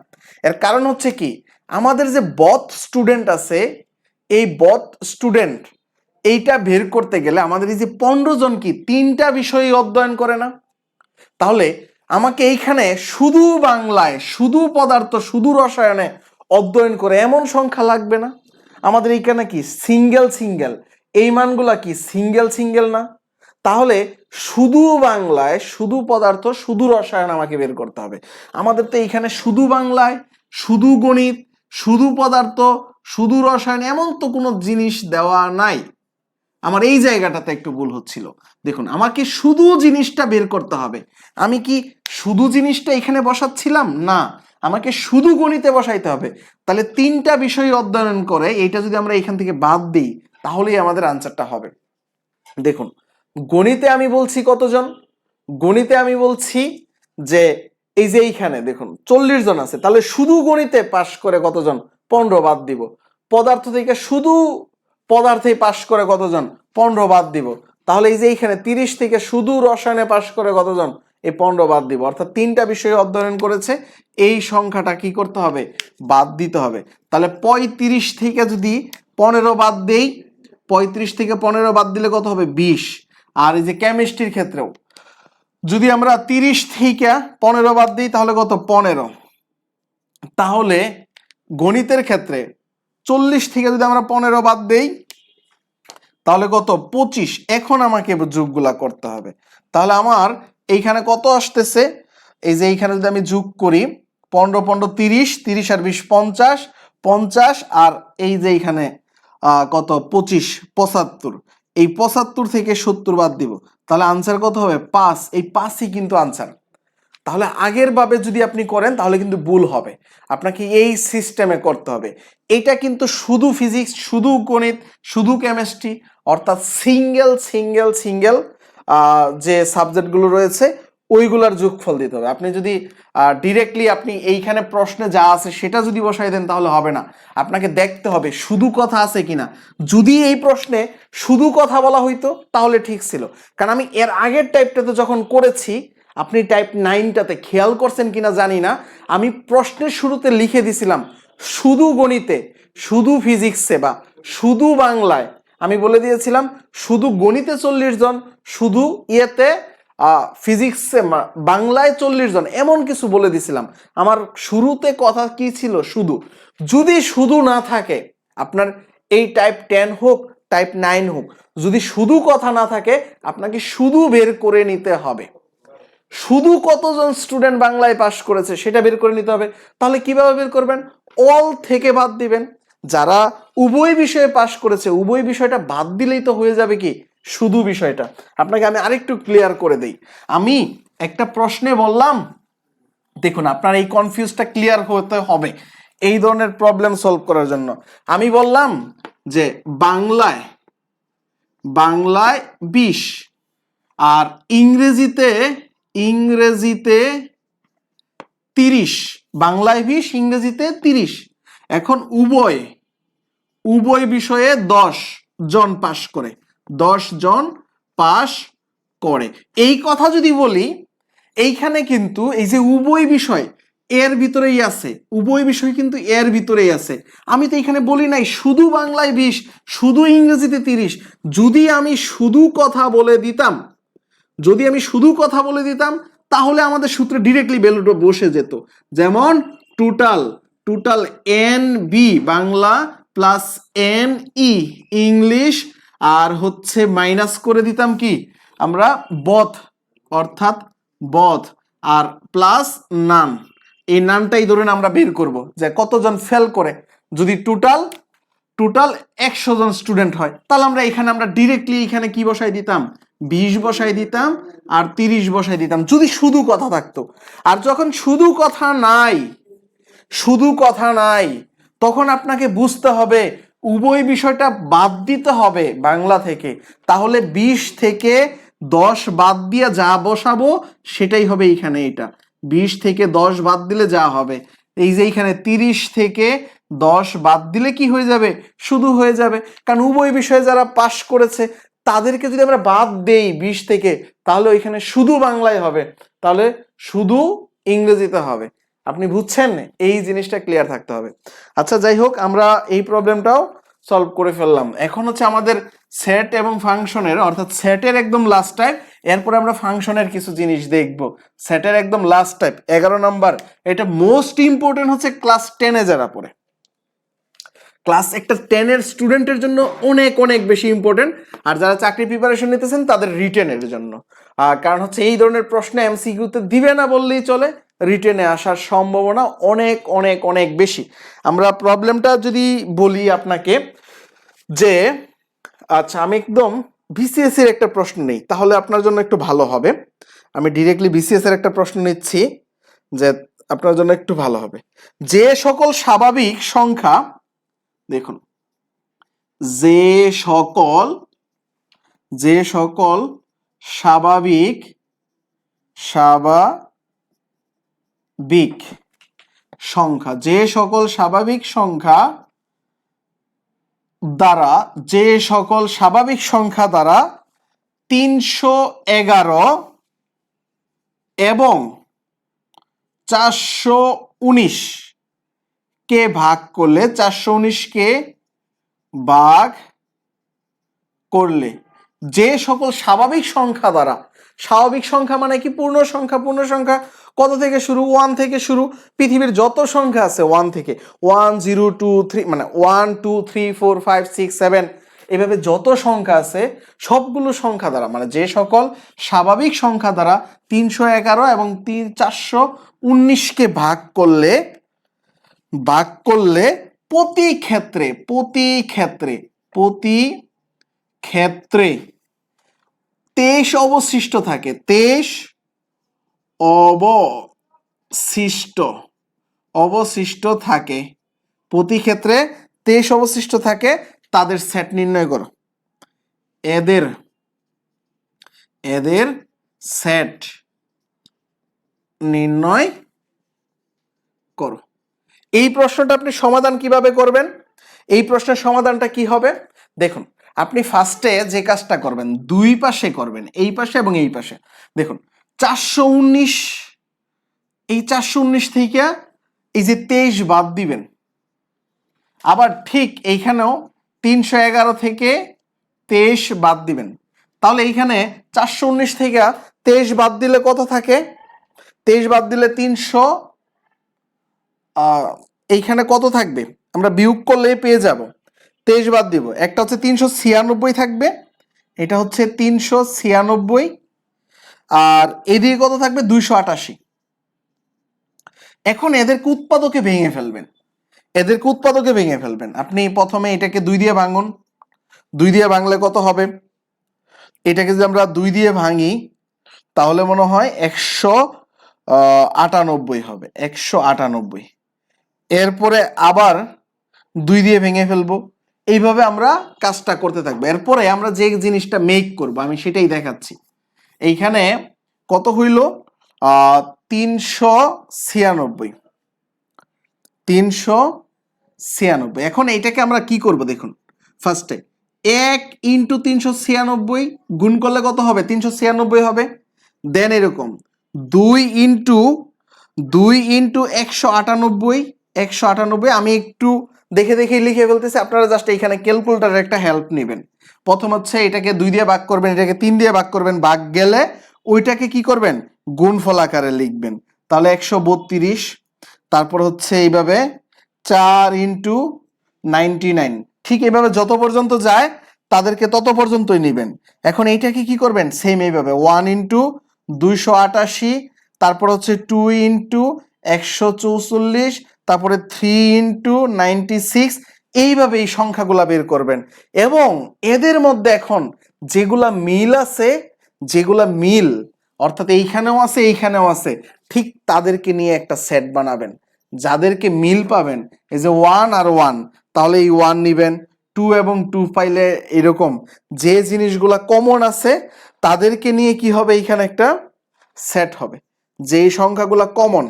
এর কারণ হচ্ছে কি, আমাদের যে বথ স্টুডেন্ট আছে, এই বথ স্টুডেন্ট এইটা বের করতে গেলে আমাদের এই যে 15 জন কি 3টা বিষয় অধ্যয়ন করে না? তাহলে আমাকে এইখানে শুধু বাংলায়, শুধু পদার্থ, শুধু রসায়নে অধ্যয়ন করে এমন সংখ্যা লাগবে না। আমাদের এইখানে কি সিঙ্গেল সিঙ্গেল, এই মানগুলা কি সিঙ্গেল সিঙ্গেল না? তাহলে শুধু বাংলায় শুধু পদার্থ শুধু রসায়ন আমাকে বের করতে হবে। আমাদের তো এইখানে শুধু বাংলায় শুধু গণিত শুধু পদার্থ শুধু রসায়ন এমন তো কোনো জিনিস দেওয়া নাই। আমার এই জায়গাটাতে একটু ভুল হচ্ছিল। দেখুন, আমাকে শুধু জিনিসটা বের করতে হবে। আমি কি শুধু জিনিসটা এখানে বসাচ্ছিলাম না, আমাকে শুধু গণিতে বসাইতে হবে। তাহলে তিনটা বিষয় অধ্যয়ন করে এইটা যদি আমরা এখান থেকে বাদ দিই তাহলেই আমাদের আনসারটা হবে। দেখুন, গণিতে আমি বলছি কতজন, গণিতে আমি বলছি যে এই যে এইখানে দেখুন 40 জন আছে, তাহলে শুধু গণিতে পাশ করে কতজন, 15 বাদ দিব। পদার্থ থেকে শুধু পদার্থে পাশ করে কতজন, 15 বাদ দিব। তাহলে এই যে এইখানে 30 থেকে শুধু রসায়নে পাশ করে কতজন, এই 15 বাদ দিব। অর্থাৎ তিনটা বিষয় অধ্যয়ন করেছে, এই সংখ্যাটা কি করতে হবে, বাদ দিতে হবে। তাহলে 35 থেকে যদি 15 বাদ দেই, 35 থেকে 15 বাদ দিলে কত হবে, 20। আর এই যে কেমিস্ট্রির ক্ষেত্রেও যদি আমরা 30 থেকে 15 বাদ দিই তাহলে কত, 15। তাহলে গণিতের ক্ষেত্রে 40 থেকে যদি আমরা 15 বাদ দেই তাহলে কত, 25। এখন আমাকে যোগগুলা করতে হবে। তাহলে আমার এইখানে কত আসতেছে, এই যে এইখানে যদি আমি যোগ করি 15 15 30, 30 আর 20 50, 50 আর এই যে এইখানে কত 25 75, এই 75 থেকে 70 বাদ দিব, তাহলে আনসার কত হবে, 5। এই 5ই কিন্তু আনসার। তাহলে আগের ভাবে যদি আপনি করেন তাহলে কিন্তু ভুল হবে, আপনাকে এই সিস্টেমে করতে হবে। এটা কিন্তু শুধু ফিজিক্স শুধু গণিত শুধু কেমিস্ট্রি, অর্থাৎ সিঙ্গেল সিঙ্গেল সিঙ্গেল যে সাবজেক্টগুলো রয়েছে ওইগুলার যোগফল দিতে হবে। আপনি যদি ডিরেক্টলি আপনি এইখানে প্রশ্নে যা আছে সেটা যদি বসাই দেন তাহলে হবে না, আপনাকে দেখতে হবে শুধু কথা আছে কিনা। যদি এই প্রশ্নে শুধু কথা বলা হইতো তাহলে ঠিক ছিল, কারণ আমি এর আগের টাইপটাতে যখন করেছি, আপনি টাইপ 9টাতে খেয়াল করছেন কিনা জানি না, আমি প্রশ্নের শুরুতে লিখে দিছিলাম শুধু গণিতে শুধু ফিজিক্সে বা শুধু বাংলায়, আমি বলে দিয়েছিলাম শুধু গণিতে 40 জন শুধু ইয়েতে ফিজিক্সে বাংলায় 40 জন, এমন কিছু বলে দিছিলাম। আমার শুরুতে কথা কি ছিল, শুধু। যদি শুধু না থাকে, আপনার এই টাইপ 10 হোক টাইপ 9 হোক, যদি শুধু কথা না থাকে আপনাকে শুধু বের করে নিতে হবে শুধু কতজন স্টুডেন্ট বাংলায় পাস করেছে সেটা বের করে নিতে হবে। তাহলে কিভাবে বের করবেন, অল থেকে বাদ দিবেন। যারা উভয় বিষয়ে পাস করেছে উভয় বিষয়টা বাদ দিলেই তো হয়ে যাবে কি, শুধু বিষয়টা। আপনাকে আমি আরেকটু ক্লিয়ার করে দেই। আমি একটা প্রশ্নে বললাম, দেখুন আপনার এই কনফিউজটা ক্লিয়ার হতে হবে এই ধরনের প্রবলেম সলভ করার জন্য। আমি বললাম যে বাংলায় 20 আর ইংরেজিতে 30, বাংলায় 20 ইংরেজিতে 30। এখন উভয় বিষয়ে 10 জন পাস করে, 10 জন পাস করে। এই কথা যদি বলি, এইখানে কিন্তু এই যে উভয় বিষয় এর ভিতরেই আছে, উভয় বিষয় কিন্তু এর ভিতরেই আছে। আমি তো এখানে বলি নাই শুধু বাংলায় 20 শুধু ইংরেজিতে 30। যদি আমি শুধু কথা বলে দিতাম তাহলে আমাদের সূত্রে ডিরেক্টলি ভ্যালুটা বসে যেত। যেমন total N B Bangla plus N E English, আর হচ্ছে মাইনাস করে দিতাম কি আমরা বথ, অর্থাৎ বথ, আর প্লাস নান। এই নানটাই ধরুন আমরা বের করব যে কতজন ফেল করে। যদি টোটাল 100 জন স্টুডেন্ট হয় তাহলে আমরা এখানে ডিরেক্টলি এখানে কি বসাই দিতাম, 20 বসাই দিতাম আর 30 বসাই দিতাম যদি শুধু কথা থাকতো। আর যখন শুধু কথা নাই তখন আপনাকে বুঝতে হবে উভয় বিষয়টা বাদ দিতে হবে বাংলা থেকে। তাহলে 20 থেকে 10 বাদ দিয়ে যা বসাবো সেটাই হবে এখানে। এটা 20 থেকে 10 বাদ দিলে যা হবে, এই যে এখানে 30 থেকে 10 বাদ দিলে কি হয়ে যাবে, শুধু হয়ে যাবে। কারণ উভয় বিষয়ে যারা পাশ করেছে তাদেরকে যদি আমরা বাদ দেই 20 থেকে, তাহলে ওইখানে শুধু বাংলায় হবে, তাহলে শুধু ইংরেজিতে হবে। আপনি বুঝছেন, এই জিনিসটা ক্লিয়ার থাকতে হবে। আচ্ছা যাই হোক, আমরা এই প্রবলেমটাও সলভ করে ফেললাম। এখন হচ্ছে আমাদের সেট এবং ফাংশনের, অর্থাৎ সেটের একদম লাস্ট টাইপ, এরপরে আমরা ফাংশনের কিছু জিনিস দেখব। সেটের একদম লাস্ট টাইপ 11 নাম্বার, এটা মোস্ট ইম্পর্টেন্ট হচ্ছে ক্লাস 10-এ যারা পড়ে। ক্লাস একটা 10-এর স্টুডেন্টের জন্য অনেক অনেক বেশি ইম্পর্টেন্ট, আর যারা চাকরি প্রিপারেশন নিতেছেন তাদের রিটেনের জন্য। কারণ হচ্ছে এই ধরনের প্রশ্ন এমসিকিউতে দিবে না বললেই চলে, রিটেনে আসার সম্ভাবনা অনেক অনেক অনেক বেশি। আমরা প্রবলেমটা যদি বলি আপনাকে যে, আচ্ছা আমি একদম বিসিএস এর একটা প্রশ্ন নেই, তাহলে আপনার জন্য একটু ভালো হবে। আমি ডিরেক্টলি বিসিএস এর একটা প্রশ্ন নিচ্ছি যে আপনার জন্য একটু ভালো হবে। যে সকল স্বাভাবিক সংখ্যা, দেখুন, যে সকল স্বাভাবিক সংখ্যা, যে সকল স্বাভাবিক সংখ্যা দ্বারা 311 এবং 419 কে ভাগ করলে, 419 কে ভাগ করলে যে সকল স্বাভাবিক সংখ্যা দ্বারা, স্বাভাবিক সংখ্যা মানে কি? পূর্ণ সংখ্যা। পূর্ণ সংখ্যা কত থেকে শুরু? 1 থেকে শুরু। পৃথিবীর যত সংখ্যা আছে 1 থেকে, 1 0 2 3 মানে 1 2 3 4 5 6 7 এভাবে যত সংখ্যা আছে সবগুলো সংখ্যা দ্বারা, মানে যে সকল স্বাভাবিক সংখ্যা দ্বারা 311 এবং 419 কে ভাগ করলে প্রতি ক্ষেত্রে 23 অবশিষ্ট থাকে। 23 অবশিষ্ট থাকে, প্রতি ক্ষেত্রে 23 অবশিষ্ট থাকে। তাদের সেট নির্ণয় করো। এদের সেট নির্ণয় করো। এই প্রশ্নটা আপনি সমাধান কিভাবে করবেন? এই প্রশ্নের সমাধানটা কি হবে? দেখুন, আপনি ফার্স্টে যে কাজটা করবেন, দুই পাশে করবেন, এই পাশে এবং এই পাশে। দেখুন 419, এই 419 থেকে এই যে 23 বাদ দিবেন। আবার ঠিক এইখানেও 311 থেকে 23 বাদ দিবেন। তাহলে এইখানে 419 থেকে 23 বাদ দিলে কত থাকে? 23 বাদ দিলে 300, এইখানে কত থাকবে? আমরা বিয়োগ করলে পেয়ে যাব। 23 বাদ দিব, একটা হচ্ছে 396 থাকবে, এটা হচ্ছে 396, আর এদিকে কত থাকবে? 288। এখন এদেরকে উৎপাদকে ভেঙে ফেলবেন। আপনি প্রথমে এটাকে 2 দিয়ে ভাঙুন। 2 দিয়ে ভাঙলে কত হবে? এটাকে যদি আমরা 2 দিয়ে ভাঙি তাহলে মনে হয় 198 হবে, 198। এরপরে আবার 2 দিয়ে ভেঙে ফেলবো। এইভাবে আমরা কাজটা করতে থাকবো। এরপরে আমরা যে জিনিসটা মেক করব আমি সেটাই দেখাচ্ছি। এইখানে কত হইল? 396। এখন এইটাকে আমরা কি করব? দেখুন, ফার্স্টে 1 × 396 গুণ করলে কত হবে? 396 হবে। দেন এরকম 2 × 198। আমি একটু দেখে লিখে ফেলতেছি, আপনারা জাস্ট এইখানে ক্যালকুলেটরের একটা হেল্প নেবেন। প্রথম হচ্ছে এটাকে 2 দিয়ে ভাগ করবেন, এটাকে 3 দিয়ে ভাগ করবেন, ভাগ গেলে ওইটাকে কি করবেন? গুণফল আকারে লিখবেন। তাহলে 132। তারপর হচ্ছে এইভাবে 4 × 99। ঠিক এইভাবে যত পর্যন্ত যায় তাদেরকে তত পর্যন্তই নেবেন। এখন এইটাকে কি করবেন? সেম এইভাবে 1 × 288, তারপর হচ্ছে 2 × 144, তারপরে 3 × 96। এইভাবে এই সংখ্যাগুলা বের করবেন। এবং এদের মধ্যে এখন যেগুলা মিল অর্থাৎ এইখানেও আছে এইখানেও আছে, ঠিক তাদেরকে নিয়ে একটা সেট বানাবেন। যাদেরকে মিল পাবেন, এই যে 1 আর 1, তাহলে এই 1 নিবেন। 2 এবং 2 পাইলে এরকম যে জিনিসগুলা কমন আছে তাদেরকে নিয়ে কি হবে? এইখানে একটা সেট হবে। যেই সংখ্যাগুলা কমন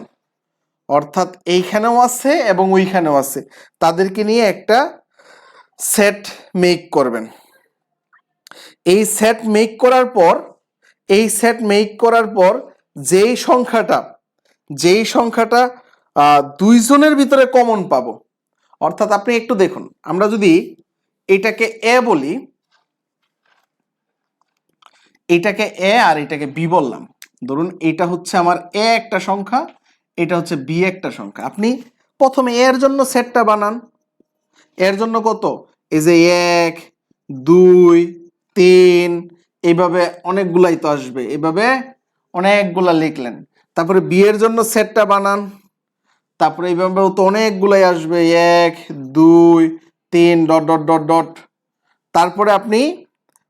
অর্থাৎ এইখানেও আছে এবং ওইখানেও আছে, তাদেরকে নিয়ে একটা সেট মেক করবেন। এই সেট মেক করার পর যেই সংখ্যাটা 2 জনের ভিতরে কমন পাবো, অর্থাৎ আপনি একটু দেখুন, আমরা যদি এটাকে এ বলি, এটাকে এ আর এটাকে বি বললাম। ধরুন এটা হচ্ছে আমার এ একটা সংখ্যা, এটা হচ্ছে বি একটা সংখ্যা। আপনি প্রথমে এর জন্য সেটটা বানান, এর জন্য কত, এই যে 1 2 3, এইভাবে অনেকগুলাই তো আসবে, এইভাবে অনেকগুলা লিখলেন। তারপরে বি এর জন্য সেটটা বানান, তারপরে এইভাবেও তো অনেকগুলাই আসবে, 1 2 3 ডট ডট ডট ডট। তারপরে আপনি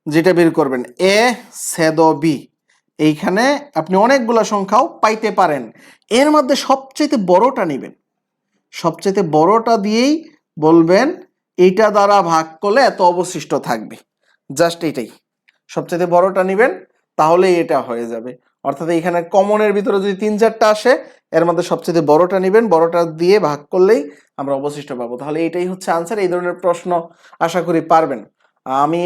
যেটা বের করবেন এ ছেদ বি, এইখানে আপনি অনেকগুলা সংখ্যাও পাইতে পারেন। এর মধ্যে সবচেয়ে বড়টা নেবেন, সবচেয়ে বড়টা দিয়েই বলবেন এইটা দ্বারা ভাগ করলে এত অবশিষ্ট থাকবে, জাস্ট এইটাই সবচেয়ে বড়টা নেবেন, তাহলেই এটা হয়ে যাবে। অর্থাৎ এইখানে কমনের ভিতরে যদি 3-4টা আসে, এর মধ্যে সবচেয়ে বড়টা নেবেন, বড়টা দিয়ে ভাগ করলেই আমরা অবশিষ্ট পাবো। তাহলে এইটাই হচ্ছে আনসার। এই ধরনের প্রশ্ন আশা করি পারবেন। আমি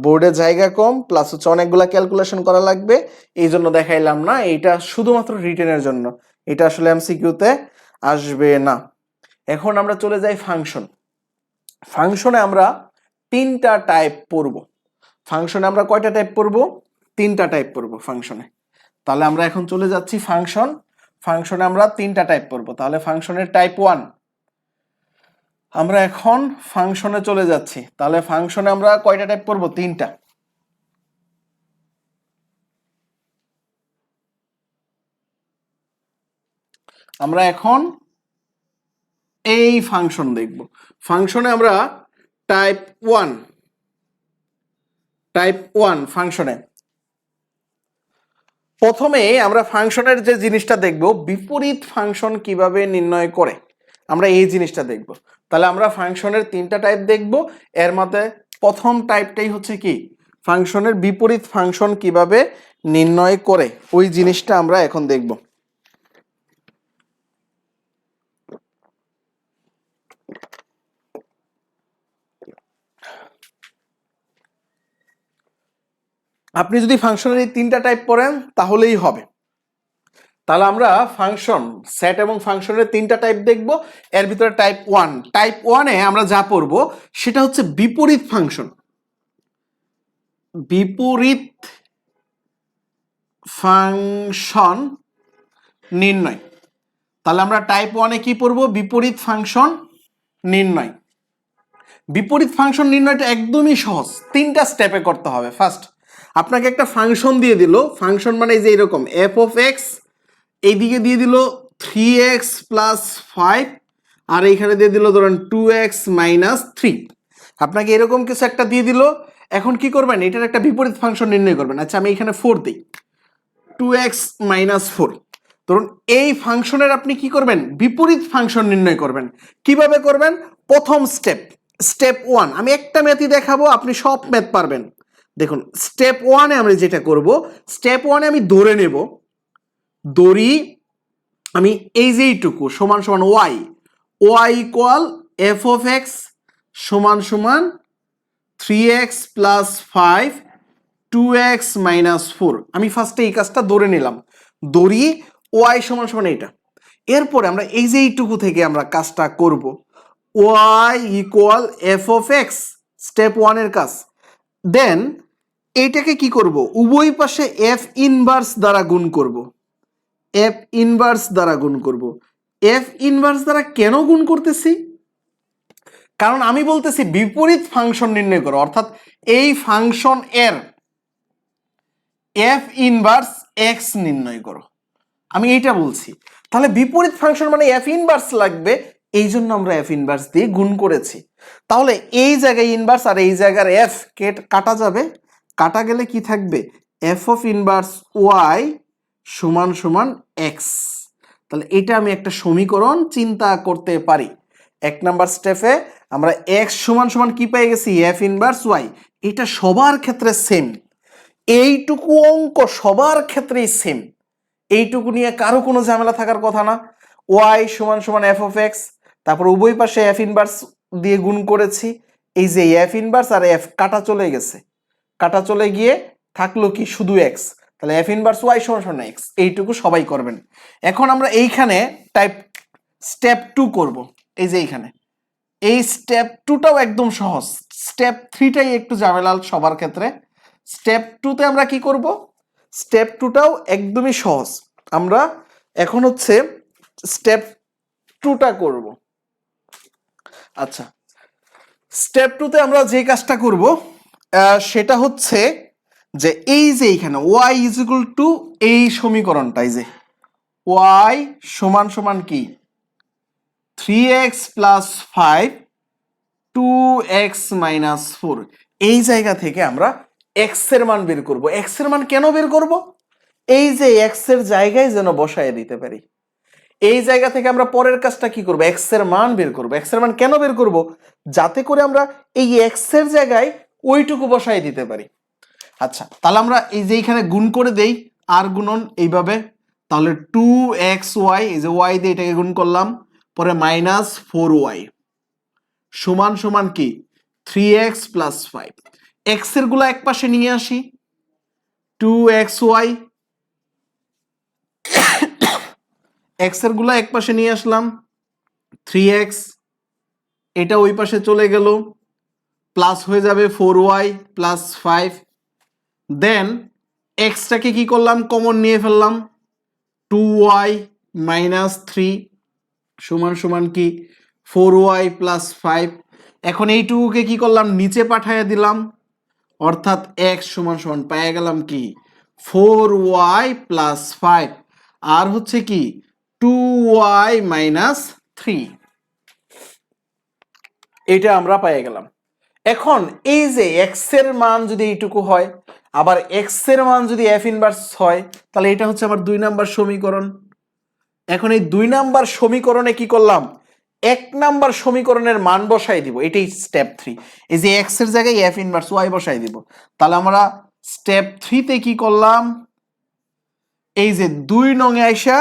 বোর্ডে জায়গা কম, প্লাস হচ্ছে অনেকগুলা ক্যালকুলেশন করা লাগবে, এই জন্য দেখাইলাম না। এইটা শুধুমাত্র রিটেনের জন্য, এটা আসলে এমসিকিউতে আসবে না। এখন আমরা চলে যাই ফাংশন। ফাংশনে আমরা 3টা টাইপ পড়ব। ফাংশনে আমরা কয়টা টাইপ পড়ব? 3টা টাইপ পড়ব ফাংশনে। তাহলে আমরা এখন চলে যাচ্ছি ফাংশন। ফাংশনে আমরা 3টা টাইপ পড়ব। তাহলে ফাংশনের টাইপ 1 আমরা এখন ফাংশনে চলে যাচ্ছি। তাহলে ফাংশনে আমরা কয়টা টাইপ পড়ব? 3টা। আমরা এখন এই ফাংশন দেখব। ফাংশনে আমরা টাইপ 1 ফাংশনে প্রথমে আমরা ফাংশনের যে জিনিসটা দেখব, বিপরীত ফাংশন কিভাবে নির্ণয় করে, আমরা এই জিনিসটা দেখব। তাহলে আমরা ফাংশনের 3টা টাইপ দেখব। এর মধ্যে প্রথম টাইপটাই হচ্ছে কি, ফাংশনের বিপরীত ফাংশন কিভাবে নির্ণয় করে, ওই জিনিসটা আমরা এখন দেখব। আপনি যদি ফাংশনের এই 3টা টাইপ পড়েন তাহলেই হবে। তাহলে আমরা ফাংশন সেট এবং ফাংশনের 3টা টাইপ দেখব। এর ভিতরে টাইপ 1 আমরা যা পড়ব সেটা হচ্ছে বিপরীত ফাংশন। বিপরীত ফাংশন নির্ণয়। তাহলে আমরা টাইপ 1-এ কি পড়ব? বিপরীত ফাংশন নির্ণয়। বিপরীত ফাংশন নির্ণয়টা একদমই সহজ, 3টা স্টেপে করতে হবে। ফার্স্ট আপনাকে একটা ফাংশন দিয়ে দিল, ফাংশন মানে যে এরকম এফ অফ এক্স, এইদিকে দিয়ে দিল 3x + 5, আর এইখানে দিয়ে দিল ধরেন 2x - 3। আপনাকে এরকম কিছু একটা দিয়ে দিল। এখন কি করবেন? এটার একটা বিপরীত ফাংশন নির্ণয় করবেন। আচ্ছা আমি এখানে 4 দিই, 2x - 4। ধরুন এই ফাংশনের আপনি কি করবেন? বিপরীত ফাংশন নির্ণয় করবেন। কিভাবে করবেন? প্রথম স্টেপ 1, আমি একটা ম্যাথই দেখাবো, আপনি সব ম্যাথ পারবেন। দেখুন স্টেপ 1-এ আমরা যেটা করব, স্টেপ 1-এ আমি ধরে নেব, ধরি আমি এই যে এইটুকু সমান সমান y equal F of x সমান সমান 3x + 5 2x - 4। আমি ফার্স্টে এই কাজটা ধরে নিলাম, ধরি ওয়াই সমান সমান এইটা। এরপরে আমরা এই যে এইটুকু থেকে আমরা কাজটা করব, Y equal F of X, step 1-এর কাজ। দেন এইটাকে কি করব? উভয় পাশে এফ ইনভার্স দ্বারা গুণ করব। এফ ইনভার্স দ্বারা গুণ করব। এফ ইনভার্স দ্বারা কেন গুণ করতেছি? কারণ আমি বলতেছি বিপরীত ফাংশন নির্ণয় করো, অর্থাৎ এই ফাংশন এর এফ ইনভার্স এক্স নির্ণয় করো, আমি এইটা বলছি। তাহলে বিপরীত ফাংশন মানে এফ ইনভার্স লাগবে, এই জন্য আমরা এফ ইনভার্স দিয়ে গুণ করেছি। তাহলে এই জায়গায় ইনভার্স আর এই জায়গার এফ কাটা যাবে, কাটা গেলে কি থাকবে? এফ অফ ইনভার্স ওয়াই সমান সমান এক্স। তাহলে এটা আমি একটা সমীকরণ চিন্তা করতে পারি। 1 নাম্বার স্টেপে আমরা এক্স সমান সমান কি পেয়ে গেছি? F inverse y. এটা সবার ক্ষেত্রে সেম, এইটুকু অঙ্ক সবার ক্ষেত্রেই সেম, এইটুকু নিয়ে কারো কোনো ঝামেলা থাকার কথা না। ওয়াই সমান সমান এফ অফ এক্স, তারপর উভয় পাশে এফ ইনভার্স দিয়ে গুণ করেছি। এই যে এফ ইনভার্স আর এফ কাটা চলে গেছে, কাটা চলে গিয়ে থাকলো কি? শুধু এক্স। তাহলে এফ ইনভার্স ওয়াই সমান সমান এক্স, এইটুকু সবাই করবেন। এখন আমরা এইখানে টাইপ স্টেপ 2 করব। এই যে এইখানে এই স্টেপ 2টাও একদম সহজ, স্টেপ 3টাই একটু ঝামেলাল সবার ক্ষেত্রে। স্টেপ 2-তে আমরা কি করব? স্টেপ 2টাও একদমই সহজ। আমরা এখন স্টেপ 2টা করব। আচ্ছা স্টেপ 2 তে আমরা যে কাজটা করব সেটা হচ্ছে যে এই যে এইখানে y ইজ ইকুয়াল টু এই সমীকরণটাই যে y সমান সমান কি 3x প্লাস 5 2x মাইনাস 4 এই জায়গা থেকে আমরা x এর মান বের করব। x এর মান কেন বের করব? এই যে x এর জায়গায় যেন বসায় দিতে পারি। এই জায়গা থেকে আমরা পরের কাজটা কি করব? x এর মান বের করব। x এর মান কেন বের করব? যাতে করে আমরা এই x এর জায়গায় ওইটুকু বসায় দিতে পারি। আচ্ছা, তাহলে আমরা এই যে এখানে গুণ করে দেই, আর গুণন এইভাবে, তাহলে 2xy, এই যে y দিয়ে এটাকে গুণ করলাম, পরে মাইনাস 4y সমান সমান কি 3x প্লাস 5। x এর গুলা এক পাশে নিয়ে আসি, 2xy, x এর গুলা এক পাশে নিয়ে আসলাম, 3x, এটা ওই পাশে চলে গেল, প্লাস হয়ে যাবে 4y প্লাস 5। দেন এক্সটাকে কি করলাম? কমন নিয়ে ফেললাম, 2y মাইনাস 3 সমান সমান কি 4y প্লাস 5। এখন এইটুকুকে কি করলাম? নিচে পাঠাইয়া দিলাম, অর্থাৎ x সমান সমান পেয়ে গেলাম কি 4y প্লাস 5, আর হচ্ছে কি 2y মাইনাস 3, এটা আমরা পেয়ে গেলাম। এখন এই যে x এর মান যদি এইটুকু হয়, আবার x এর মান যদি f ইনভার্স হয়, তাহলে এটা হচ্ছে আমার 2 নাম্বার সমীকরণ। এখন এই 2 নাম্বার সমীকরণে কি করলাম? 1 নাম্বার সমীকরণের মান বসাই দিব, এটাই স্টেপ 3। এই যে x এর জায়গায় f ইনভার্স y বসাই দিব। তাহলে আমরা স্টেপ 3 তে কি করলাম? এই যে 2 নং এ আইসা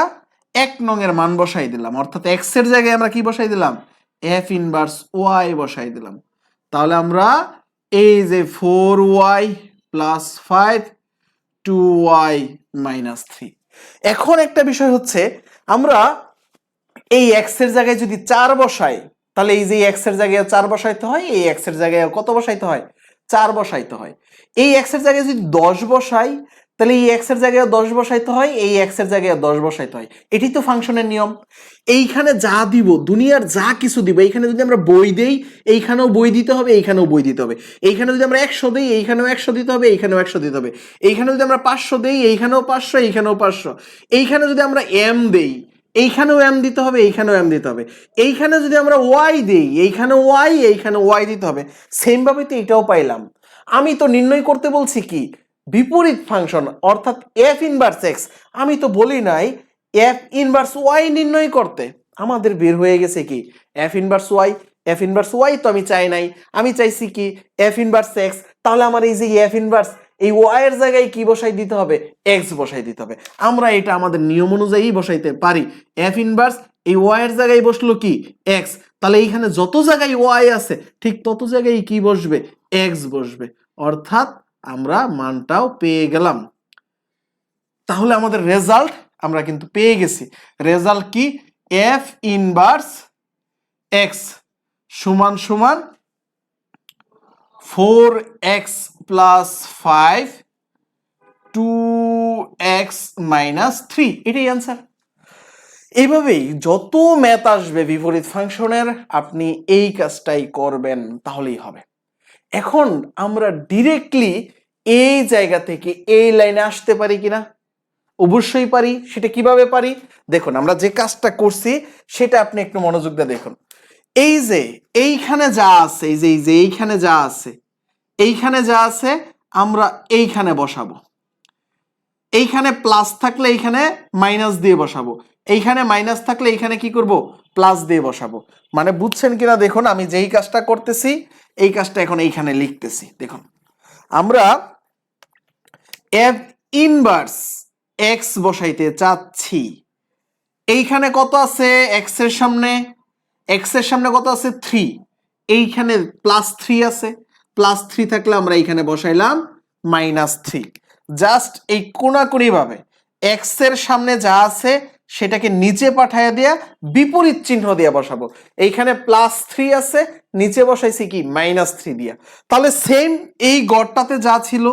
1 নং এর মান বসাই দিলাম, অর্থাৎ x এর জায়গায় আমরা কি বসাই দিলাম? f ইনভার্স y বসাই দিলাম। তাহলে আমরা এই যে 4y প্লাস 5 2y মাইনাস 3। এখন একটা বিষয় হচ্ছে, আমরা এই x এর জায়গায় যদি 4 বসাই, তাহলে এই যে x এর জায়গায় 4 বসাইতে হয়, এই x এর জায়গায় কত বসাইতে হয়? 4 বসাইতে হয়। এই x এর জায়গায় যদি 10 বসাই, তাহলে এই x এর জায়গায় 10 বসাইতে হয়, এই x এর জায়গায় 10 বসাইতে হয়। এটি তো ফাংশনের নিয়ম। এইখানে যা দিব, দুনিয়ার যা কিছু দিব, এইখানে যদি আমরা বই দেই, এইখানেও বই দিতে হবে, এইখানেও বই দিতে হবে। এইখানে যদি আমরা 100 দেই, এইখানেও 100 দিতে হবে, এইখানেও 100 দিতে হবে। এইখানে যদি আমরা 500 দেই, এইখানেও 500, এইখানেও 500। এইখানে যদি আমরা m দেই, এইখানেও m দিতে হবে, এইখানেও m দিতে হবে। এইখানে যদি আমরা y দেই, এইখানেও y, এইখানেও y দিতে হবে। সেম ভাবে তো এটাও পাইলাম। আমি তো নির্ণয় করতে বলছি কি বিপরীত ফাংশন, অর্থাৎ f ইনভার্স x। আমি তো বলি নাই f ইনভার্স y নির্ণয় করতে। আমাদের বের হয়ে গেছে কি f inverse y। f inverse y তো আমি চাই নাই, আমি চাইছি কি f ইনভার্স x। তাহলে আমার এই যে f ইনভার্স, এই y এর জায়গায় কি বসাই দিতে হবে? x বসাই দিতে হবে। আমরা এটা আমাদের নিয়ম অনুযায়ী বসাইতে পারি। f ইনভার্স এই y এর জায়গায় বসলো কি x, তাহলে এইখানে যত জায়গায় y আছে ঠিক তত জায়গায় কি বসবে? x বসবে, অর্থাৎ আমরা মানটাও পেয়ে গেলাম। তাহলে আমাদের রেজাল্ট আমরা কিন্তু পেয়ে গেছি। রেজাল্ট কি? f ইনভার্স x সমান সমান 4x প্লাস 5 2x মাইনাস 3, এটাই অ্যান্সার। এইভাবেই যত ম্যাথ আসবে বিপরীত ফাংশনের, আপনি এই কাজটাই করবেন, তাহলেই হবে। এখন আমরা ডিরেক্টলি এই জায়গা থেকে এই লাইনে আসতে পারি কিনা? অবশ্যই পারি। সেটা কিভাবে পারি? দেখুন, আমরা যে কাজটা করছি সেটা আপনি একটু মনোযোগ দিয়ে দেখুন। এই যে এইখানে যা আছে, এই যে এইখানে যা আছে, এইখানে যা আছে আমরা এইখানে বসাবো। এইখানে প্লাস থাকলে এইখানে মাইনাস দিয়ে বসাবো, এইখানে মাইনাস থাকলে এইখানে কি করব? প্লাস দিয়ে বসাবো। মানে বুঝছেন কিনা দেখুন, আমি যেই কাজটা করতেছি এই কাজটা এখন এইখানে লিখতেছি। দেখুন, আমরা f ইনভার্স x বসাইতে চাচ্ছি। এইখানে কত আছে? x এর সামনে, x এর সামনে কত আছে? 3। এইখানে প্লাস 3 আছে, প্লাস 3 থাকলে আমরা এইখানে বসাইলাম মাইনাস 3। জাস্ট এই কোনাকুনি ভাবে x এর সামনে যা আছে সেটাকে নিচে পাঠাইয়া দিয়া বিপরীত চিহ্ন দিয়া বসাবো। এইখানে প্লাস 3 আছে, নিচে বসাইছি কি মাইনাস 3 দিয়া। তাহলে সেম এই গড়টাতে যা ছিল,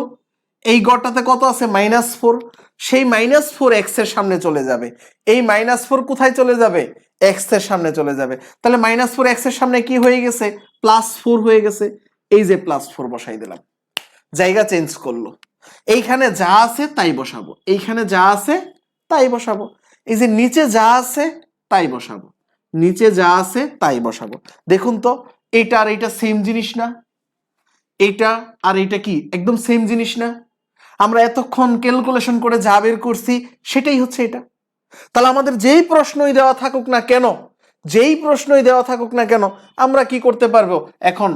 এই গড়টাতে কত আছে? -4। সেই -4 x এর সামনে চলে যাবে। এই -4 কোথায় চলে যাবে? x এর সামনে চলে যাবে। তাহলে -4 x এর সামনে কি হয়ে গেছে? +4 হয়ে গেছে। এই যে +4 বসাই দিলাম, জায়গা চেঞ্জ করলো। এইখানে যা আছে তাই বসাবো, এইখানে যা আছে তাই বসাবো। এই যে নিচে যা আছে তাই বসাবো, নিচে যা আছে তাই বসাবো। দেখুন তো এটা আর এটা সেম জিনিস না? এটা আর এটা কি একদম সেম জিনিস না? আমরা এতক্ষণ ক্যালকুলেশন করে যা বের করছি সেটাই হচ্ছে এটা। তাহলে আমাদের যেই প্রশ্নই দেওয়া থাকুক না কেন, যেই প্রশ্নই দেওয়া থাকুক না কেন, আমরা কি করতে পারবো এখন?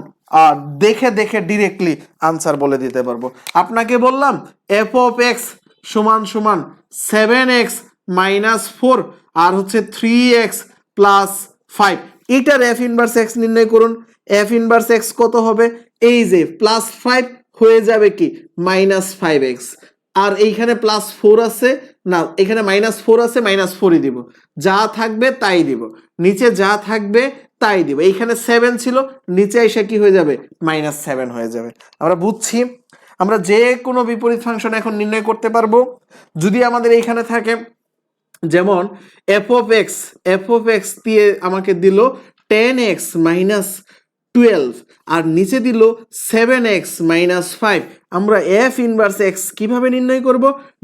দেখে দেখে ডিরেক্টলি আনসার বলে দিতে পারবো। আপনাকে বললাম f of x সমান সমান 7x - 4 আর হচ্ছে 3x + 5। এটার f ইনভার্স x নির্ণয় করুন। f ইনভার্স x কত হবে? এই যে +5 হয়ে যাবে কি -5x, আর এইখানে +4 আছে না, এখানে -4 আছে, -4ই দিব, যা থাকবে তাই দিব, নিচে যা থাকবে তাই দিব। এইখানে 7 ছিল, নিচে এসে কি হয়ে যাবে? -7 হয়ে যাবে। আমরা বুঝছি আমরা যে কোনো বিপরীত ফাংশন এখন নির্ণয় করতে পারবো। যদি আমাদের এইখানে থাকে যেমন f of x দিয়ে আমাকে দিল 10x - 12 আর নিচে দিল 7x - 5। আমরা f ইনভার্স x কিভাবে নির্ণয় করব?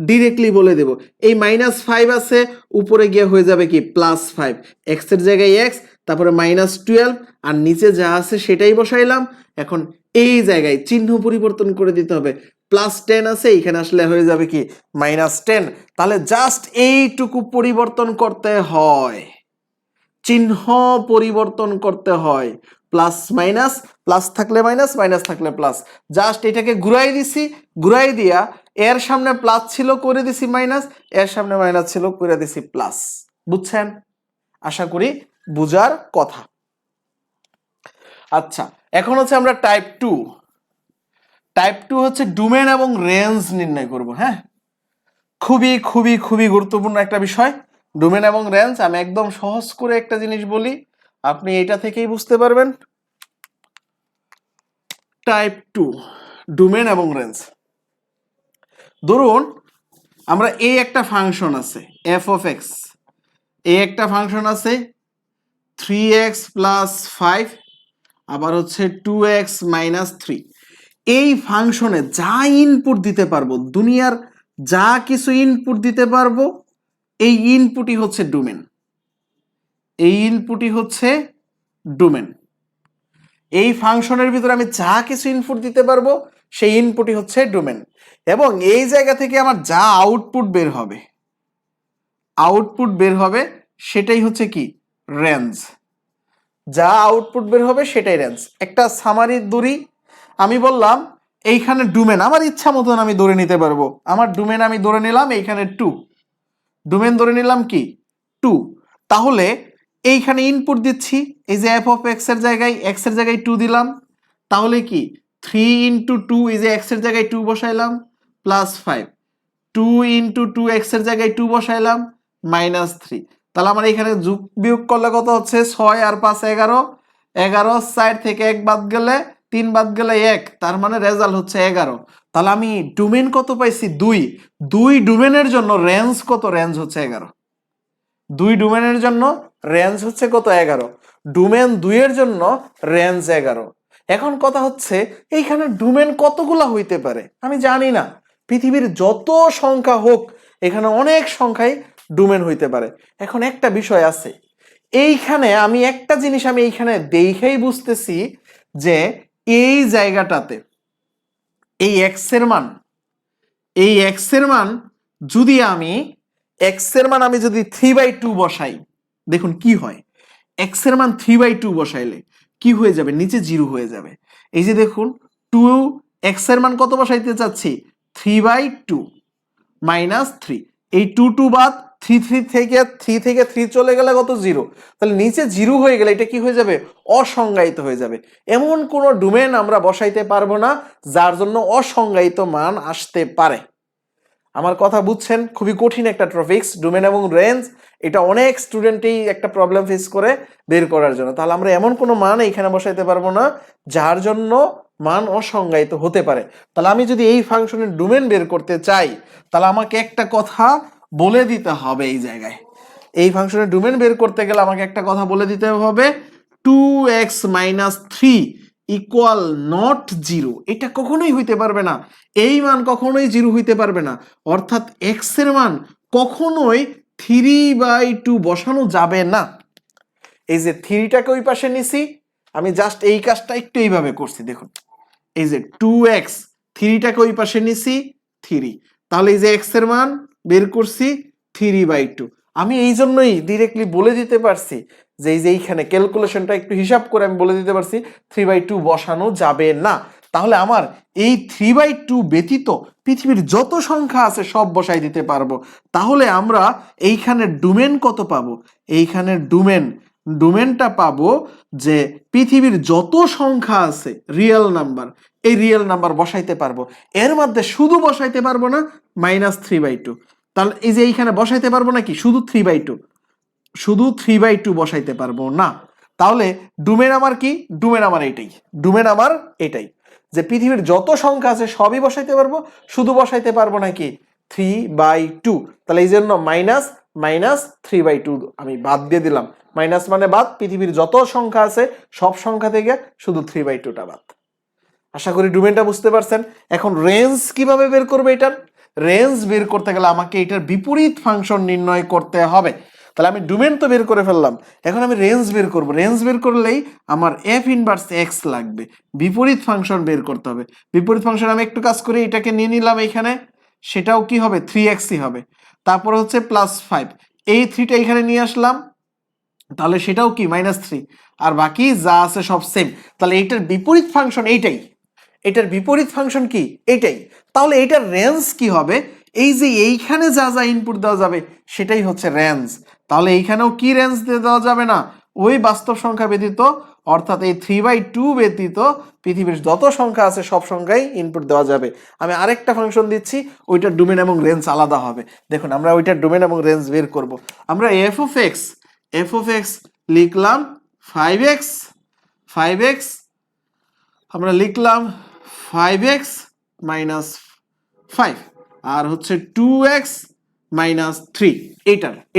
ডিরেক্টলি বলে দেব। এই -5 আছে, উপরে গিয়ে হয়ে যাবে কি +5, x এর জায়গায় x, তারপরে -12 আর নিচে যা আছে সেটাই বসাইলাম। এখন এই জায়গায় চিহ্ন পরিবর্তন করে দিতে হবে, +10 আছে, এখানে আসলে হয়ে যাবে কি -10। তাহলে জাস্ট এইটুকু পরিবর্তন করতে হয়, চিহ্ন পরিবর্তন করতে হয়। প্লাস মাইনাস, প্লাস থাকলে মাইনাস, মাইনাস থাকলে প্লাস। জাস্ট এটাকে ঘুরাই দিছি, ঘুরাই দিয়া এর সামনে প্লাস ছিল করে দিছি মাইনাস, এর সামনে মাইনাস ছিল করে দিছি প্লাস। বুঝছেন? আশা করি বুঝার কথা। আচ্ছা, এখন হচ্ছে আমরা টাইপ 2 হচ্ছে ডোমেন এবং রেঞ্জ নির্ণয় করব। হ্যাঁ, খুবই খুবই খুবই গুরুত্বপূর্ণ একটা বিষয় ডোমেন এবং রেঞ্জ। আমি একদম সহজ করে একটা জিনিস বলি, আপনি এটা থেকেই বুঝতে পারবেন। টাইপ 2 ডোমেন এবং রেঞ্জ। ধরুন আমরা এই একটা ফাংশন আছে f of x, এই একটা ফাংশন আছে 3x + 5, আবার হচ্ছে 2x - 3। এই ফাংশনে যা ইনপুট দিতে পারবো, দুনিয়ার যা কিছু ইনপুট দিতে পারবো, এই ইনপুটই হচ্ছে ডোমেন, এই ইনপুটই হচ্ছে ডোমেন। এই ফাংশনের ভিতরে আমি যা কিছু ইনপুট দিতে পারবো সেই ইনপুটই হচ্ছে ডোমেন। এবং এই জায়গা থেকে আমার যা আউটপুট বের হবে, আউটপুট বের হবে সেটাই হচ্ছে কি রেঞ্জ। যা আউটপুট বের হবে সেটাই রেঞ্জ। একটা সামারি ধরি, আমি বললাম এইখানে ডোমেন আমার ইচ্ছা মতন আমি ধরে নিতে পারবো। আমার ডোমেন আমি ধরে নিলাম এইখানে 2, ডোমেন ধরে নিলাম কি 2। তাহলে এইখানে ইনপুট দিচ্ছি, এই যে f of x এর জায়গায় x এর জায়গায় 2 দিলাম, তাহলে কি 3 × 2, এই যে x এর জায়গায় 2 বসাইলাম +5, 2 × 2 x এর জায়গায় 2 বসাইলাম -3। তাহলে আমার এখানে যোগ বিয়োগ করলে কত হচ্ছে? 6 আর 5 11, 11 4 থেকে 1 বাদ গেলে 3 বাদ গেলে 1, তার মানে রেজাল্ট হচ্ছে 11। তাহলে আমি ডোমেন কত পাইছি? 2 ডোমেনের জন্য রেঞ্জ কত? রেঞ্জ হচ্ছে 11। 2 ডোমেনের জন্য রেঞ্জ হচ্ছে কত? 11। ডোমেন 2 এর জন্য রেঞ্জ 11। এখন কথা হচ্ছে এইখানে ডোমেন কতগুলা হইতে পারে আমি জানি না। পৃথিবীর যত সংখ্যা হোক, এখানে অনেক সংখ্যাই ডোমেন হইতে পারে। এখন একটা বিষয় আছে, এইখানে আমি একটা জিনিস আমি এইখানে দেখেই বুঝতেছি যে এই জায়গাটাতে এই x এর মান, এই x এর মান যদি আমি যদি 3/2 বসাই, দেখুন কি হয়। x এর মান 3/2 বসাইলে কি হয়ে যাবে? নিচে 0 হয়ে যাবে। এই যে দেখুন 2, x এর মান কত বসাইতে চাচ্ছি? 3/2 -3। এই 2 বাদ, 3 থেকে 3 চলে গেলে কত? 0। তাহলে নিচে 0 হয়ে গেলে এটা কি হয়ে যাবে? অসংজ্ঞায়িত হয়ে যাবে। এমন কোনো ডোমেন আমরা বসাইতে পারবো না যার জন্য অসংজ্ঞায়িত মান আসতে পারে। আমার কথা বুঝছেন? খুবই কঠিন একটা টপিকস ডোমেন এবং রেঞ্জ। এটা অনেক স্টুডেন্টই একটা প্রবলেম ফেস করে বের করার জন্য। তাহলে আমরা এমন কোনো মান এখানে বসাইতে পারবো না যার জন্য মান অসংজ্ঞায়িত হতে পারে। তাহলে আমি যদি এই ফাংশনের ডোমেন বের করতে চাই তাহলে আমাকে একটা কথা বলে দিতে হবে এই জায়গায়। এই ফাংশনের ডোমেন বের করতে গেলে আমাকে একটা কথা বলে দিতে হবে, 2x - 3 ইকুয়াল নট 0। এটা কখনোই হইতে পারবে না, এই মান কখনোই 0 হইতে পারবে না, অর্থাৎ x এর মান কখনোই 3/2 বসানো যাবে না। এই যে 3টাকে ওই পাশে নিছি, আমি জাস্ট এই কাজটা একটু এইভাবে করছি, দেখুন এই যে 2x 3টাকে ওই পাশে নিছি 3, তাহলে এই যে x এর মান বের করছি 3/2। আমি এই জন্যই ডিরেক্টলি বলে দিতে পারছি যে এই যে এইখানে ক্যালকুলেশনটা একটু হিসাব করে আমি বলে দিতে পারছি 3/2 বসানো যাবে না। তাহলে আমার এই 3/2 ব্যতীত পৃথিবীর যত সংখ্যা আছে সব বসাই দিতে পারবো। তাহলে আমরা এইখানে ডোমেন কত পাবো? এইখানে ডোমেনটা পাবো যে পৃথিবীর যত সংখ্যা আছে রিয়েল নাম্বার, এই রিয়েল নাম্বার বসাইতে পারবো। এর মধ্যে শুধু বসাইতে পারবো না -3/2। তাহলে এই যে এইখানে বসাইতে পারবো নাকি শুধু 3/2, শুধু 3/2 বসাইতে পারবো না। তাহলে ডোমেন আমার কি? ডোমেন আমার এটাই যে পৃথিবীর যত সংখ্যা আছে সবই বসাইতে পারবো, শুধু বসাইতে পারবো নাকি 3/2। তাহলে এই জন্য -3/2 আমি বাদ দিয়ে দিলাম। মাইনাস মানে বাদ, পৃথিবীর যত সংখ্যা আছে সব সংখ্যা থেকে শুধু 3/2টা বাদ। আশা করি ডোমেনটা বুঝতে পারছেন। এখন রেঞ্জ কিভাবে বের করবে? এটার রেঞ্জ বের করতে গেলে আমাকে এটার বিপরীত ফাংশন নির্ণয় করতে হবে। তাহলে আমি ডোমেন তো বের করে ফেললাম, এখন আমি রেঞ্জ বের করব। রেঞ্জ বের করলেই আমার f ইনভার্স x লাগবে, বিপরীত ফাংশন বের করতে হবে। বিপরীত ফাংশন আমি একটু কাজ করি, এটাকে নিয়ে নিলাম এখানে, সেটাও কি হবে 3xই হবে। তারপর হচ্ছে +5, এই 3টা এখানে নিয়ে আসলাম, তাহলে সেটাও কি -3, আর বাকি যা আছে সব সেম। তাহলে এইটার বিপরীত ফাংশন এইটাই, এটার বিপরীত ফাংশন কি? এইটাই। তাহলে এটার রেঞ্জ কি হবে? এই যে এইখানে যা যা ইনপুট দেওয়া যাবে সেটাই হচ্ছে রেঞ্জ। তাহলে এইখানেও কি রেঞ্জ দেওয়া যাবে না? ওই বাস্তব সংখ্যা ব্যতীত, অর্থাৎ এই 3/2 ব্যতীত পৃথিবীর যত সংখ্যা আছে সব সংখ্যাই ইনপুট দেওয়া যাবে। আমি আরেকটা ফাংশন দিচ্ছি, ওইটার ডোমেন এবং রেঞ্জ আলাদা হবে। দেখুন আমরা ওইটার ডোমেন এবং রেঞ্জ বের করব। আমরা f of x লিখলাম 5x, আমরা লিখলাম 5x - 5, আর হচ্ছে 2x - 3।